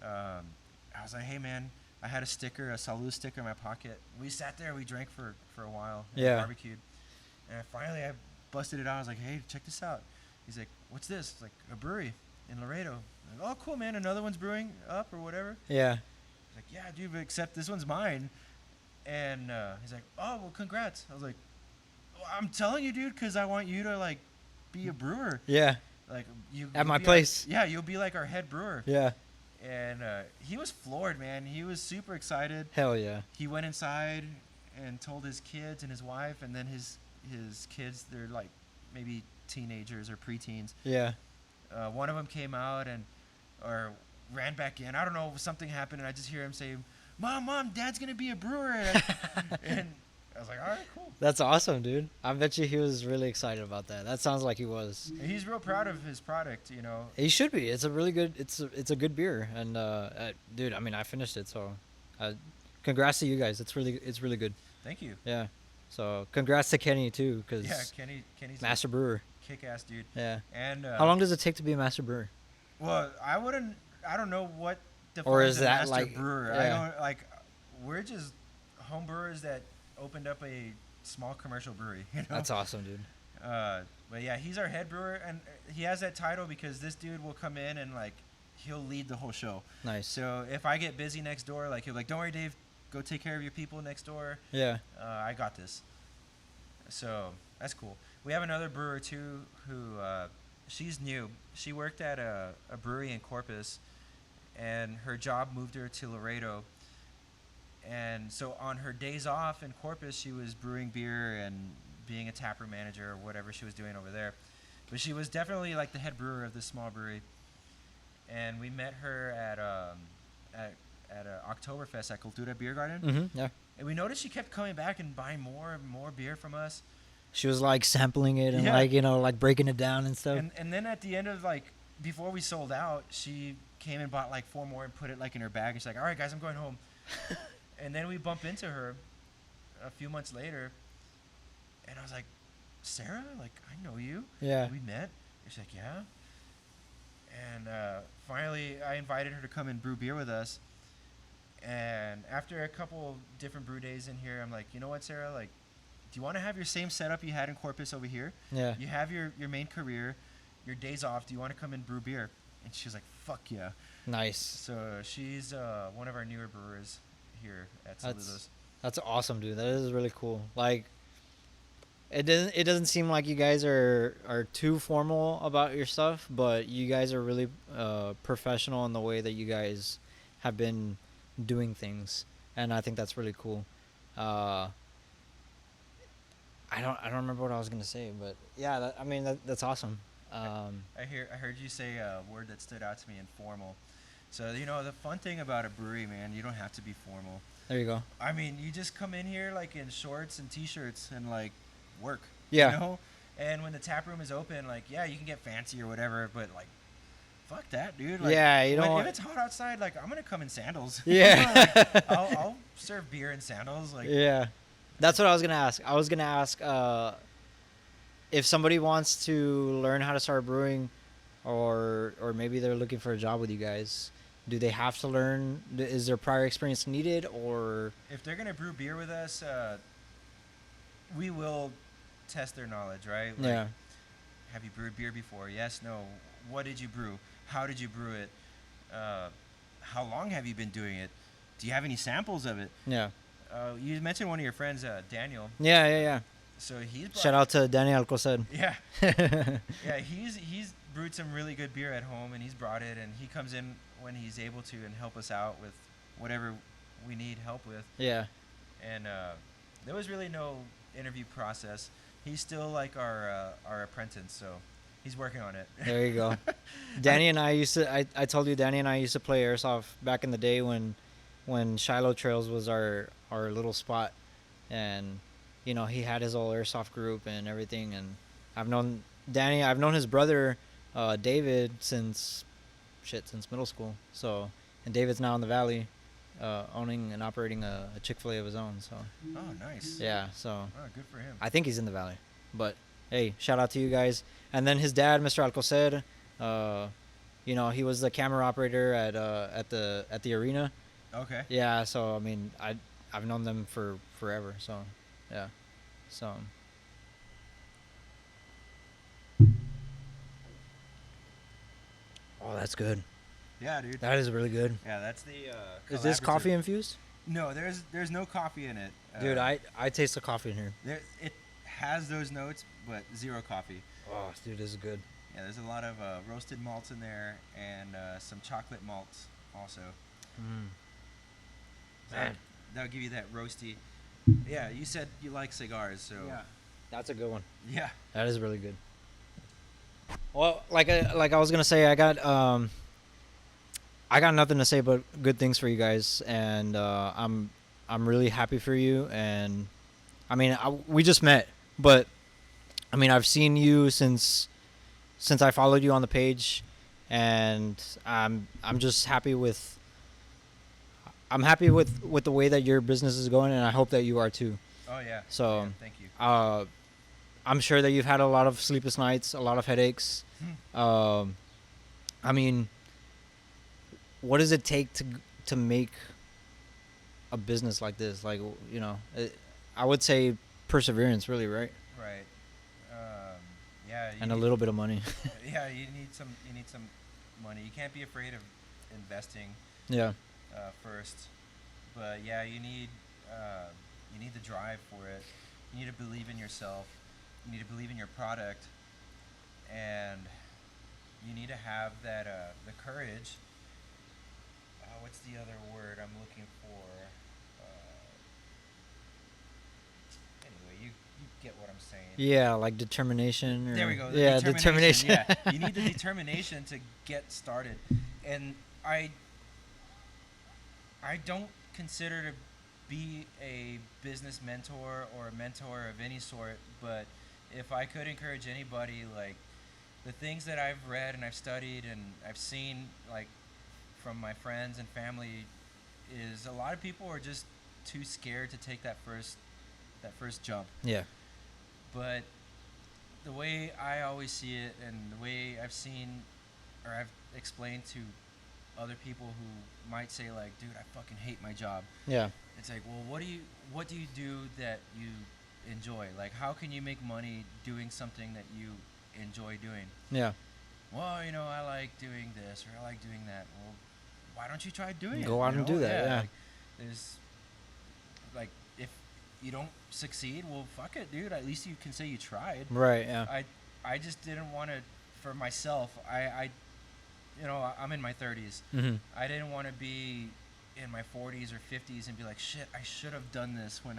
I was like, hey man, I had a Salud sticker in my pocket. We sat there, we drank for a while, and Yeah. barbecued. And finally I busted it out. I was like, hey, check this out. He's like, what's this? It's like a brewery in Laredo. I'm like, oh, cool, man. Another one's brewing up or whatever. Yeah. He's like, yeah, dude, but except this one's mine. And he's like, oh, well, congrats. I was like, well, I'm telling you, dude, because I want you to, like, be a brewer. Yeah. Like, At my be place. yeah, you'll be like our head brewer. Yeah. And he was floored, man. He was super excited. Hell yeah. He went inside and told his kids and his wife, and then his kids, they're like maybe teenagers or preteens. Yeah. One of them came out or ran back in. I don't know, something happened, and I just hear him say, Mom, Dad's going to be a brewer. And I was like, all right, cool. That's awesome, dude. I bet you he was really excited about that. That sounds like he was. And he's real proud of his product, He should be. It's a really good. It's a good beer, and dude, I mean, I finished it, so congrats to you guys. It's really good. Thank you. Yeah. So congrats to Kenny too, because Yeah, Kenny's master brewer. kick-ass dude. Yeah. And How long does it take to be a master brewer? Well, I don't know what defines Or is a that master like brewer. yeah. I don't like. We're just home brewers that opened up a small commercial brewery. That's awesome, dude. But yeah, he's our head brewer, and he has that title because this dude will come in and like he'll lead the whole show. Nice. So if I get busy next door, like he'll be like, "Don't worry, Dave, go take care of your people next door. Yeah. I got this." So that's cool. We have another brewer too who she's new. She worked at a brewery in Corpus, and her job moved her to Laredo. And so on her days off in Corpus, she was brewing beer and being a taproom manager or whatever she was doing over there. But she was definitely like the head brewer of this small brewery. And we met her at a Oktoberfest at Cultura Beer Garden. Mm-hmm. Yeah. And we noticed she kept coming back and buying more and more beer from us. She was like sampling it and Yeah. like, you know, like breaking it down and stuff. And then at the end of like, before we sold out, she came and bought like 4 more and put it like in her bag. And she's like, all right, guys, I'm going home. And then we bump into her a few months later. And I was like, Sarah, like, I know you. Yeah. We met. And she's like, yeah. And finally, I invited her to come and brew beer with us. And after a couple different brew days in here, I'm like, you know what, Sarah? Like, do you want to have your same setup you had in Corpus over here? Yeah. You have your main career, your days off. Do you want to come and brew beer? And she was like, fuck yeah. Nice. So she's one of our newer brewers here at Saludos. That's awesome, dude. That is really cool. Like, it doesn't seem like you guys are too formal about your stuff, but you guys are really professional in the way that you guys have been doing things, and I think that's really cool. I don't remember what I was gonna say, but yeah, that's awesome. I heard you say a word that stood out to me, informal. So the fun thing about a brewery, man, you don't have to be formal. There you go. I mean, you just come in here like in shorts and t-shirts and like work. Yeah. You know? And when the tap room is open, like, yeah, you can get fancy or whatever, but like, fuck that, dude. Like, yeah, you don't. If it's hot outside, like, I'm gonna come in sandals. Yeah. Like, I'll serve beer in sandals. Like. Yeah, that's what I was gonna ask. I was gonna ask if somebody wants to learn how to start brewing, or maybe they're looking for a job with you guys. Do they have to learn? Is there prior experience needed, or if they're gonna brew beer with us, we will test their knowledge, right? Like, yeah, have you brewed beer before? Yes, no. What did you brew? How did you brew it? How long have you been doing it? Do you have any samples of it? yeah, You mentioned one of your friends, Daniel. yeah. So he's Shout out to Daniel Alcocer. Yeah, yeah. He's brewed some really good beer at home, and he's brought it, and he comes in when he's able to and help us out with whatever we need help with. Yeah, And there was really no interview process. He's still like our apprentice, so he's working on it. there you go. Danny and I used to. I told you Danny and I used to play airsoft back in the day when Shiloh Trails was our little spot, and he had his old airsoft group and everything. And I've known Danny. I've known his brother David since middle school. So, and David's now in the Valley, owning and operating a Chick-fil-A of his own. So. Oh, nice. Yeah. So. Oh, good for him. I think he's in the Valley, but hey, shout out to you guys. And then his dad, Mr. Alcocer, he was the camera operator at the arena. Okay. Yeah, so I mean, I've known them for forever. So, yeah, so. Oh, that's good. Yeah, dude. That is really good. Yeah, that's the. Is this collaborative. coffee infused? No, there's no coffee in it. Dude, I taste the coffee in here. It has those notes, but zero coffee. Oh, dude, this is good. Yeah, there's a lot of roasted malts in there and some chocolate malts also. That'll give you that roasty. Yeah, you said you like cigars, so. Yeah, that's a good one. Yeah. That is really good. Well, like I was gonna say, I got nothing to say but good things for you guys, and I'm really happy for you. And I mean, we just met, but I mean, I've seen you since I followed you on the page, and I'm just happy with. I'm happy with the way that your business is going, and I hope that you are too. Oh yeah. So, yeah, thank you. I'm sure that you've had a lot of sleepless nights, a lot of headaches. I mean, what does it take to make a business like this? Like, I would say perseverance, really, right? Right. Yeah. And a little bit of money. Yeah, you need some money. You can't be afraid of investing. Yeah. First, but yeah, you need the drive for it. You need to believe in yourself. You need to believe in your product, and you need to have that the courage. What's the other word I'm looking for? get what I'm saying. Yeah, like determination. Or, There we go. Yeah, Determination. determination. Yeah, you need the determination to get started, and I don't consider to be a business mentor or a mentor of any sort, but if I could encourage anybody, like the things that I've read and I've studied and I've seen, like from my friends and family, is a lot of people are just too scared to take that first jump. Yeah. But the way I always see it, and the way I've seen or I've explained to other people who might say like, dude, I fucking hate my job. Yeah. It's like, well, what do you do that you enjoy? Like, how can you make money doing something that you enjoy doing? Yeah. Well, I like doing this or I like doing that. Well, why don't you try doing it? Go out and do that. Yeah. Like, there's like, if you don't succeed, well, fuck it, dude. At least you can say you tried. Right. Yeah. I just didn't want to, for myself. I'm in my 30s. Mm-hmm. I didn't want to be in my 40s or 50s and be like, shit, I should have done this when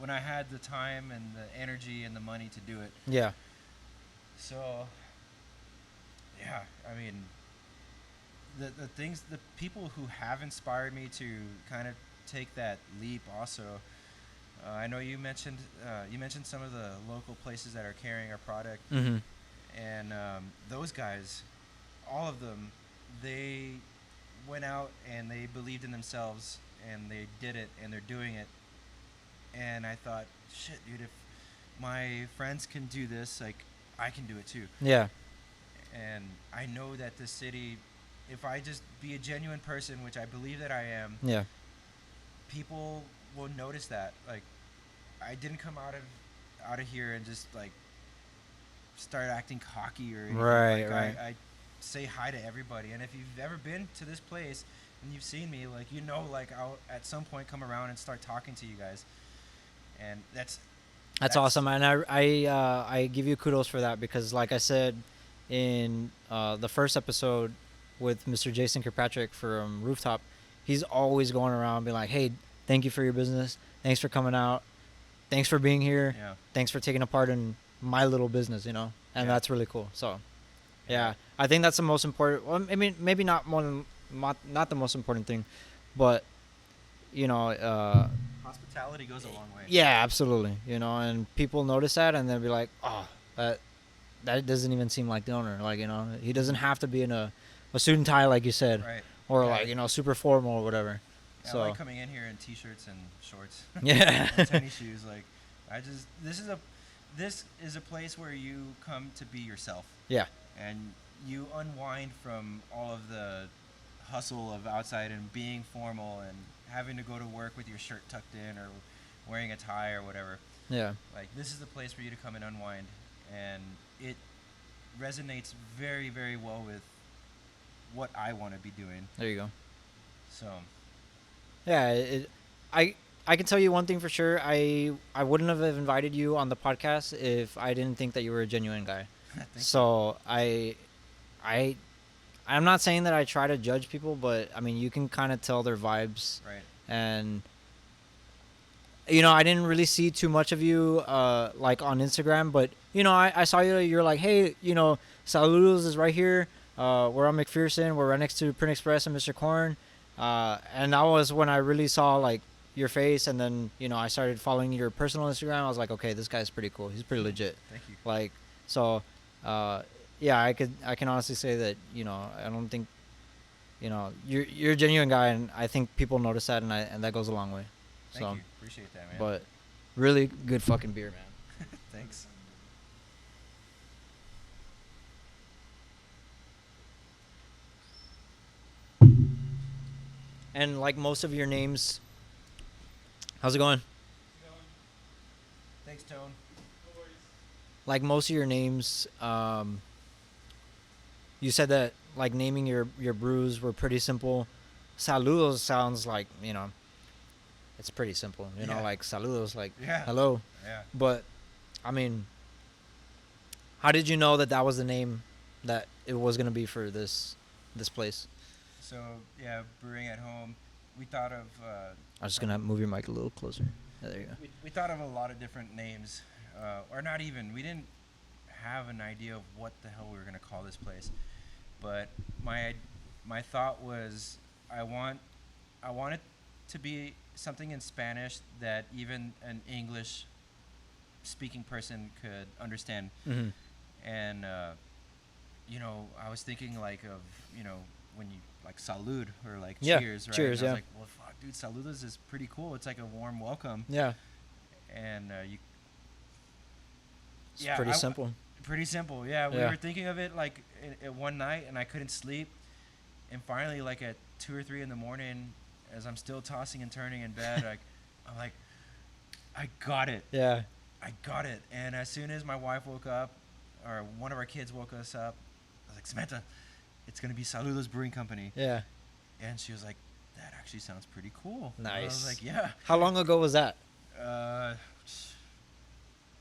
I had the time and the energy and the money to do it. Yeah. So, yeah, I mean, the people who have inspired me to kind of take that leap also. I know you mentioned some of the local places that are carrying our product, Mm-hmm. and those guys, all of them, they went out and they believed in themselves and they did it and they're doing it. And I thought, shit, dude, if my friends can do this, like, I can do it too. Yeah. And I know that this city, if I just be a genuine person, which I believe that I am, Yeah. people will notice that. Like, I didn't come out of here and just like start acting cocky or anything. Right, Like, right. I say hi to everybody, and if you've ever been to this place and you've seen me, like, like, I'll at some point come around and start talking to you guys, and that's awesome, and I give you kudos for that, because like I said in the first episode with Mr. Jason Kirkpatrick from Rooftop, he's always going around being like, hey, thank you for your business, thanks for coming out, thanks for being here, Yeah. thanks for taking a part in my little business, and Yeah. that's really cool. So yeah, I think that's the most important. Well, I mean, maybe not the most important thing, but Hospitality goes a long way. yeah, absolutely. And people notice that, and they'll be like, oh, that doesn't even seem like the owner. Like, he doesn't have to be in a suit and tie, like you said, Right. or Yeah. like, super formal or whatever. Yeah, So I like coming in here in t-shirts and shorts. Yeah. And tennis shoes. Like, this is a place where you come to be yourself. Yeah. And you unwind from all of the hustle of outside and being formal and having to go to work with your shirt tucked in or wearing a tie or whatever. Yeah. Like, this is the place for you to come and unwind, and it resonates very, very well with what I want to be doing. There you go. So, Yeah. I can tell you one thing for sure. I wouldn't have invited you on the podcast if I didn't think that you were a genuine guy. So I'm not saying that I try to judge people, but I mean, you can kind of tell their vibes. right. And I didn't really see too much of you like on Instagram, but I saw you're like, hey, Saludos is right here. We're on McPherson. We're right next to Print Express and Mr. Corn. And that was when I really saw like your face, and then I started following your personal Instagram. I was like, okay, this guy's pretty cool. He's pretty legit. Thank you. Like, so yeah, I can honestly say that I don't think you're a genuine guy, and I think people notice that, and that goes a long way. Thank So you. Appreciate that, man. but really good fucking beer, man. Thanks. And like most of your names, how's it going? Thanks, Tone. Like most of your names, you said that like naming your brews were pretty simple. Saludos sounds like it's pretty simple. Yeah. Like saludos, like Yeah. hello. Yeah. But I mean, how did you know that was the name that it was gonna be for this place? So, yeah, brewing at home. We thought of I'm just gonna move your mic a little closer. Yeah, there you go. we thought of a lot of different names. or not even. We didn't have an idea of what the hell we were gonna call this place, but my thought was I want I want it to be something in Spanish that even an English speaking person could understand. Mm-hmm. And I was thinking like of when you like salud or like Yeah. cheers, right? Cheers. And I Yeah. was like, well, fuck, dude, saludos is pretty cool. It's like a warm welcome, Yeah. and you. It's Yeah, pretty simple. pretty simple. Yeah, we Yeah. were thinking of it like at one night, and I couldn't sleep, and finally, like at 2 or 3 in the morning, as I'm still tossing and turning in bed, I'm like, I got it. Yeah. I got it. And as soon as my wife woke up, or one of our kids woke us up, I was like, Samantha, it's gonna be Saludos Brewing Company. Yeah. And she was like, that actually sounds pretty cool. And I Nice. was like, yeah. How long ago was that?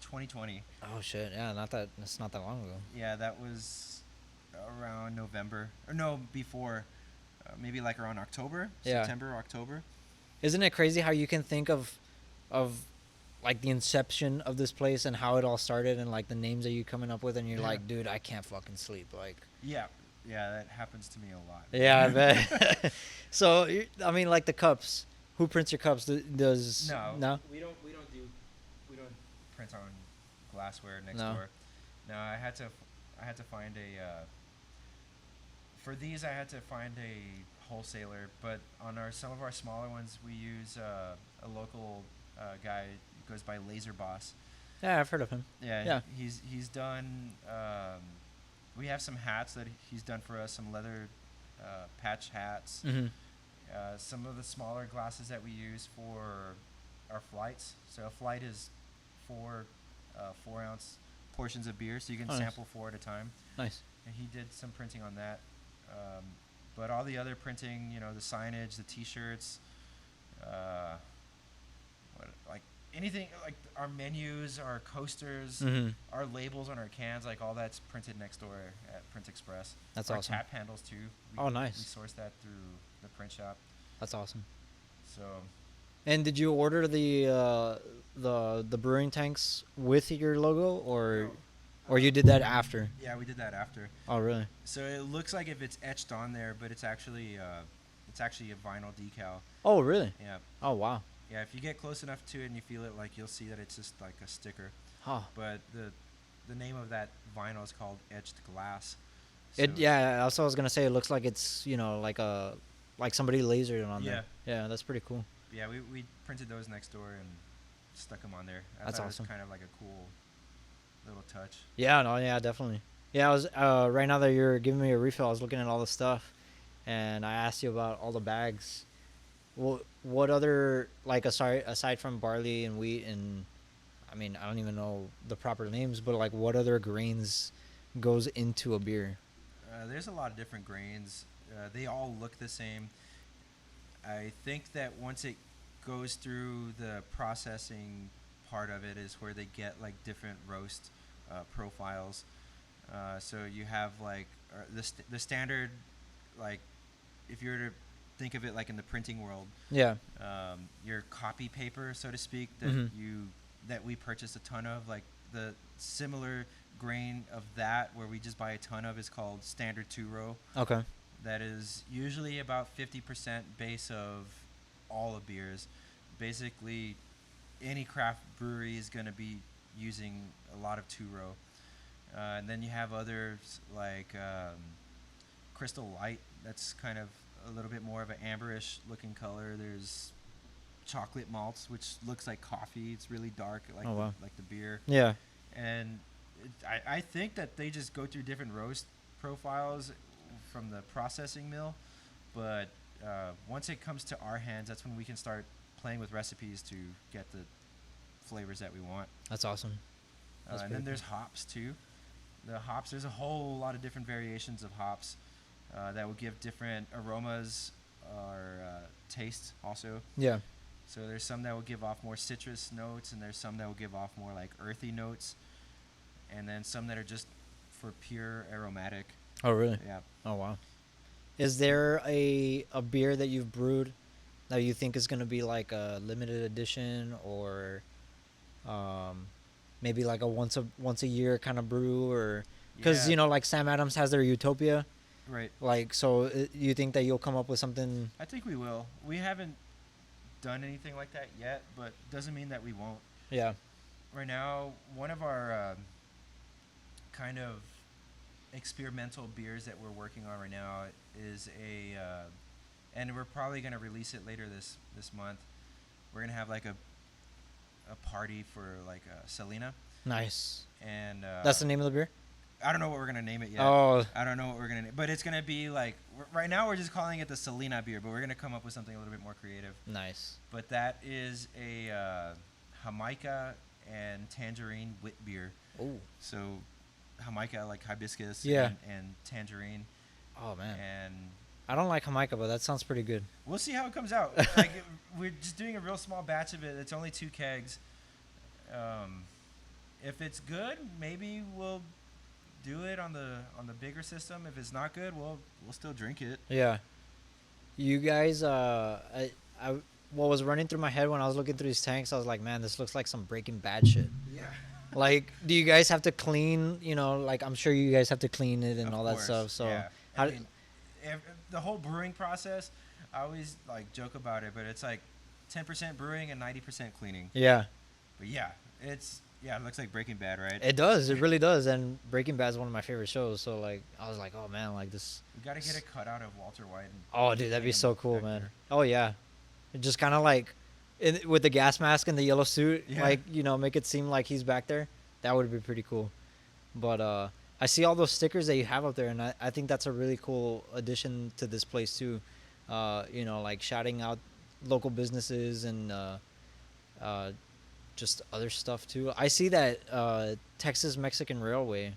2020. Oh shit! Yeah, That's not that long ago. Yeah, that was around November, or no, before, maybe like around October, Yeah. September, October. Isn't it crazy how you can think of like the inception of this place and how it all started and like the names that you coming up with and you're Yeah. like, dude, I can't fucking sleep. Like, Yeah, that happens to me a lot. yeah, I bet. So I mean, like the cups. Who prints your cups? Does No, we don't print on glassware next No. door. No, I had to find for these I had to find a wholesaler, but on some of our smaller ones we use a local guy who goes by Laser Boss. Yeah, I've heard of him. Yeah. He's done. We have some hats that he's done for us, some leather patch hats. Mm-hmm. Some of the smaller glasses that we use for our flights. So a flight is 4-ounce portions of beer, so you can Oh, nice. sample 4 at a time. Nice. And he did some printing on that. But all the other printing, the signage, the T-shirts, like anything, like our menus, our coasters, Mm-hmm. our labels on our cans, like all that's printed next door at Print Express. That's our awesome. tap handles too. Oh, nice. We source that through the print shop. That's awesome. So And did you order the brewing tanks with your logo, or No. or you did that after? Yeah, we did that after. Oh, really? So it looks like if it's etched on there, but it's actually a vinyl decal. Oh, really? Yeah, Oh, wow. yeah. If you get close enough to it and you feel it, like you'll see that it's just like a sticker. Huh. But the name of that vinyl is called etched glass. Yeah. Also, I was gonna say it looks like it's like somebody lasered it on there. Yeah, that's pretty cool. Yeah, we printed those next door and stuck them on there. That's thought awesome. It was kind of like a cool little touch. Yeah. No. Yeah. Definitely. Yeah. I was right now that you're giving me a refill, I was looking at all the stuff, and I asked you about all the bags. Well, what other, like, aside from barley and wheat and, I mean, I don't even know the proper names, but like what other grains goes into a beer? There's a lot of different grains. They all look the same. I think that once it goes through the processing part of it is where they get like different roast profiles. So you have like the standard, like if you were to think of it like in the printing world, Yeah. your copy paper, so to speak, that Mhm. that we purchase a ton of, like the similar grain of that where we just buy a ton of is called standard 2-row. Okay. That is usually about 50% base of all of beers. Basically, any craft brewery is going to be using a lot of 2-row. And then you have others like Crystal Light. That's kind of a little bit more of an amberish looking color. There's chocolate malts, which looks like coffee. It's really dark, like Oh, wow. like the beer. Yeah. And I think that they just go through different roast profiles from the processing mill, but once it comes to our hands, that's when we can start playing with recipes to get the flavors that we want. That's awesome. That's And pretty then there's hops too. The hops, there's a whole lot of different variations of hops that will give different aromas or tastes also. Yeah. So there's some that will give off more citrus notes, and there's some that will give off more like earthy notes, and then some that are just for pure aromatic. Oh, really? Yeah. Oh, wow. Is there a beer that you've brewed that you think is going to be like a limited edition or maybe like a once a year kind of brew, or because Yeah, like Sam Adams has their Utopia, right. like so you think that you'll come up with something? I think we will. We haven't done anything like that yet, but doesn't mean that we won't. Yeah. Right now, one of our kind of experimental beers that we're working on right now is and we're probably gonna release it later this month. We're gonna have like a party for like Selena, Nice. and That's the name of the beer. I don't know what we're gonna name it yet. Oh, I don't know what we're gonna name, but it's gonna be like right now we're just calling it the Selena beer, but we're gonna come up with something a little bit more creative. nice. But that is a Jamaica and tangerine wit beer. Oh. So Jamaica like hibiscus, Yeah. and tangerine, Oh man. and I don't like Jamaica, but that sounds pretty good. we'll see how it comes out. Like we're just doing a real small batch of it. It's only 2 kegs. If it's good, maybe we'll do it on the bigger system. If it's not good, we'll still drink it. Yeah. You guys, I what was running through my head when I was looking through these tanks, I was like, man, this looks like some Breaking Bad shit. Yeah. Like, do you guys have to clean? Like I'm sure you guys have to clean it and Of all that course, stuff. So, yeah. how? I mean, the whole brewing process, I always like joke about it, but it's like 10% brewing and 90% cleaning. Yeah, But yeah, it looks like Breaking Bad, right? it does. It really does. And Breaking Bad is one of my favorite shows. So like, I was like, oh man, like this. We gotta get a cutout of Walter White. And Oh, dude, that'd be hang him so cool, back man. there. Oh yeah, it just kind of like, with the gas mask and the yellow suit, Yeah. like make it seem like he's back there. That would be pretty cool. But I see all those stickers that you have up there, and I think that's a really cool addition to this place too. Like shouting out local businesses and just other stuff too. I see that Texas Mexican Railway,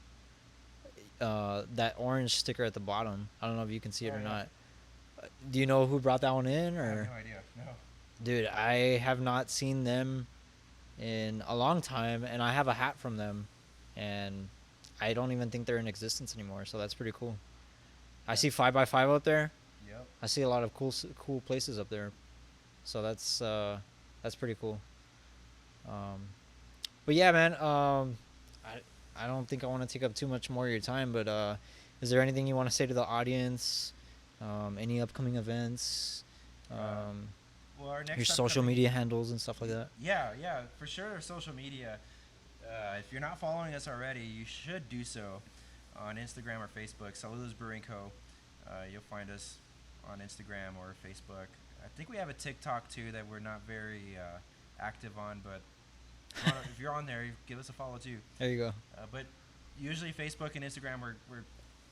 that orange sticker at the bottom. I don't know if you can see it Oh, or yeah. not. Do you know who brought that one in, I have or? no idea. No. Dude, I have not seen them in a long time, and I have a hat from them, and I don't even think they're in existence anymore. So that's pretty cool. I Yeah. see 5x5 up there. Yep. I see a lot of cool places up there. So that's pretty cool. But yeah, man. I don't think I want to take up too much more of your time, but is there anything you want to say to the audience? Any upcoming events? Well, our next Your social upcoming- media handles and stuff like that. Yeah, for sure. Our social media. If you're not following us already, you should do so on Instagram or Facebook. Saludos Brewing Co. You'll find us on Instagram or Facebook. I think we have a TikTok too that we're not very active on, but if you're on there, give us a follow too. There you go. But usually Facebook and Instagram, we're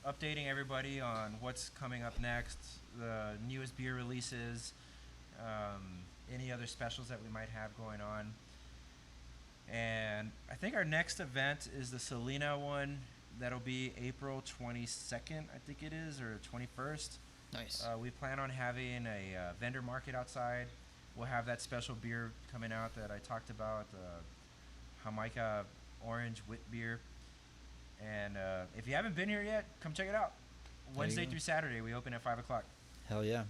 updating everybody on what's coming up next, the newest beer releases, any other specials that we might have going on. And I think our next event is the Selena one. That'll be April 22nd, I think it is, or 21st. Nice. We plan on having a vendor market outside. We'll have that special beer coming out that I talked about, the Jamaica Orange Wit Beer. And if you haven't been here yet, come check it out. you Wednesday go. through Saturday, we open at 5 o'clock. Hell yeah.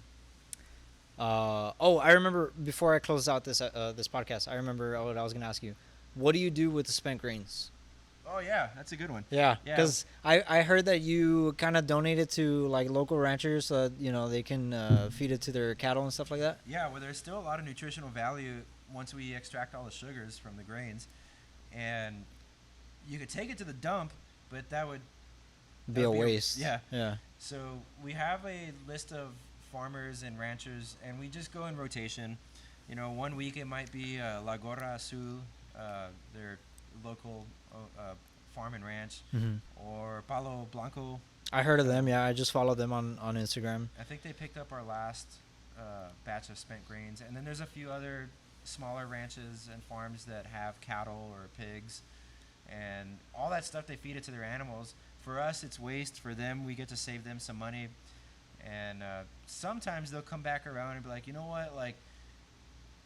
I remember before I closed out this podcast, I remember what I was gonna ask you. What do you do with the spent grains? Oh, yeah, that's a good one. Yeah, Yeah. because I heard that you kind of donate it to like local ranchers so that, they can feed it to their cattle and stuff like that. Yeah, well, there's still a lot of nutritional value once we extract all the sugars from the grains. And you could take it to the dump, but that would Be a That'd be a- waste. yeah. Yeah. So we have a list of farmers and ranchers, and we just go in rotation. 1 week it might be La Gorra Azul, their local farm and ranch, or Palo Blanco. I heard of them. Yeah, I just follow them on Instagram. I think they picked up our last batch of spent grains, and then there's a few other smaller ranches and farms that have cattle or pigs, and all that stuff they feed it to their animals. For us, it's waste. For them, we get to save them some money. And sometimes they'll come back around and be like, you know what, like,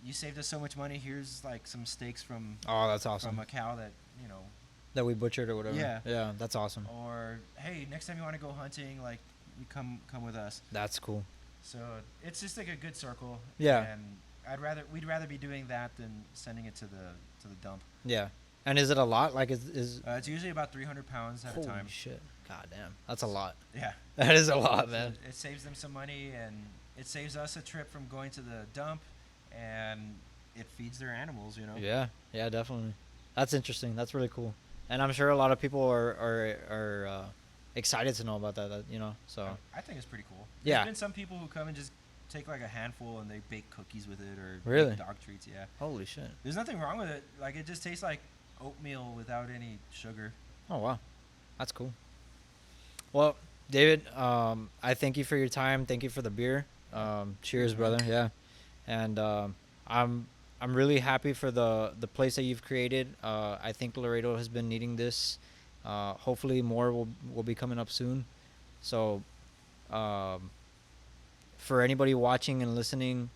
you saved us so much money. Here's like some steaks from Oh, that's awesome. from a cow that That we butchered or whatever. Yeah. Yeah, that's awesome. or hey, next time you want to go hunting, like, you come with us. That's cool. So it's just like a good circle. Yeah. And we'd rather be doing that than sending it to the dump. Yeah. And is it a lot? Like, is It's usually about 300 pounds at a holy time. shit. God damn. That's a lot. Yeah. That is a lot, So man. it saves them some money, and it saves us a trip from going to the dump, and it feeds their animals, you know? Yeah. Yeah, definitely. That's interesting. That's really cool. And I'm sure a lot of people are excited to know about that, you know. So I think it's pretty cool. Yeah. There's been some people who come and just take like a handful and they bake cookies with it or Really? make dog treats, yeah. holy shit. There's nothing wrong with it. Like, it just tastes like oatmeal without any sugar. Oh wow. That's cool. Well, David, I thank you for your time. Thank you for the beer. Cheers, brother. Yeah. And I'm really happy for the place that you've created. I think Laredo has been needing this. Hopefully more will be coming up soon. So for anybody watching and listening,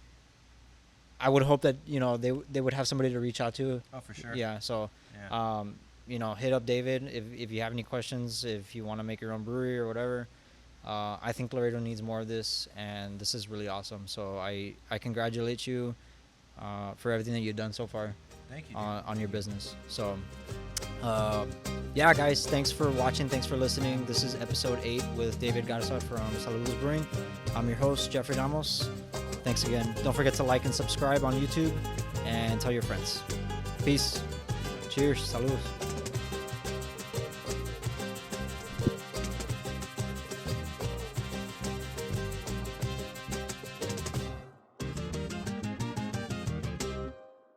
I would hope that, you know, they would have somebody to reach out to. Oh, for sure. Yeah. So Yeah. you know, hit up David if you have any questions, if you want to make your own brewery or whatever. I think Laredo needs more of this, and this is really awesome. So I congratulate you for everything that you've done so far Thank you. on your business. So yeah, guys, thanks for watching. Thanks for listening. This is episode 8 with David Garza from Saludos Brewing. I'm your host, Jeffrey Ramos. Thanks again. Don't forget to like and subscribe on YouTube and tell your friends. Peace. Cheers. Saludos.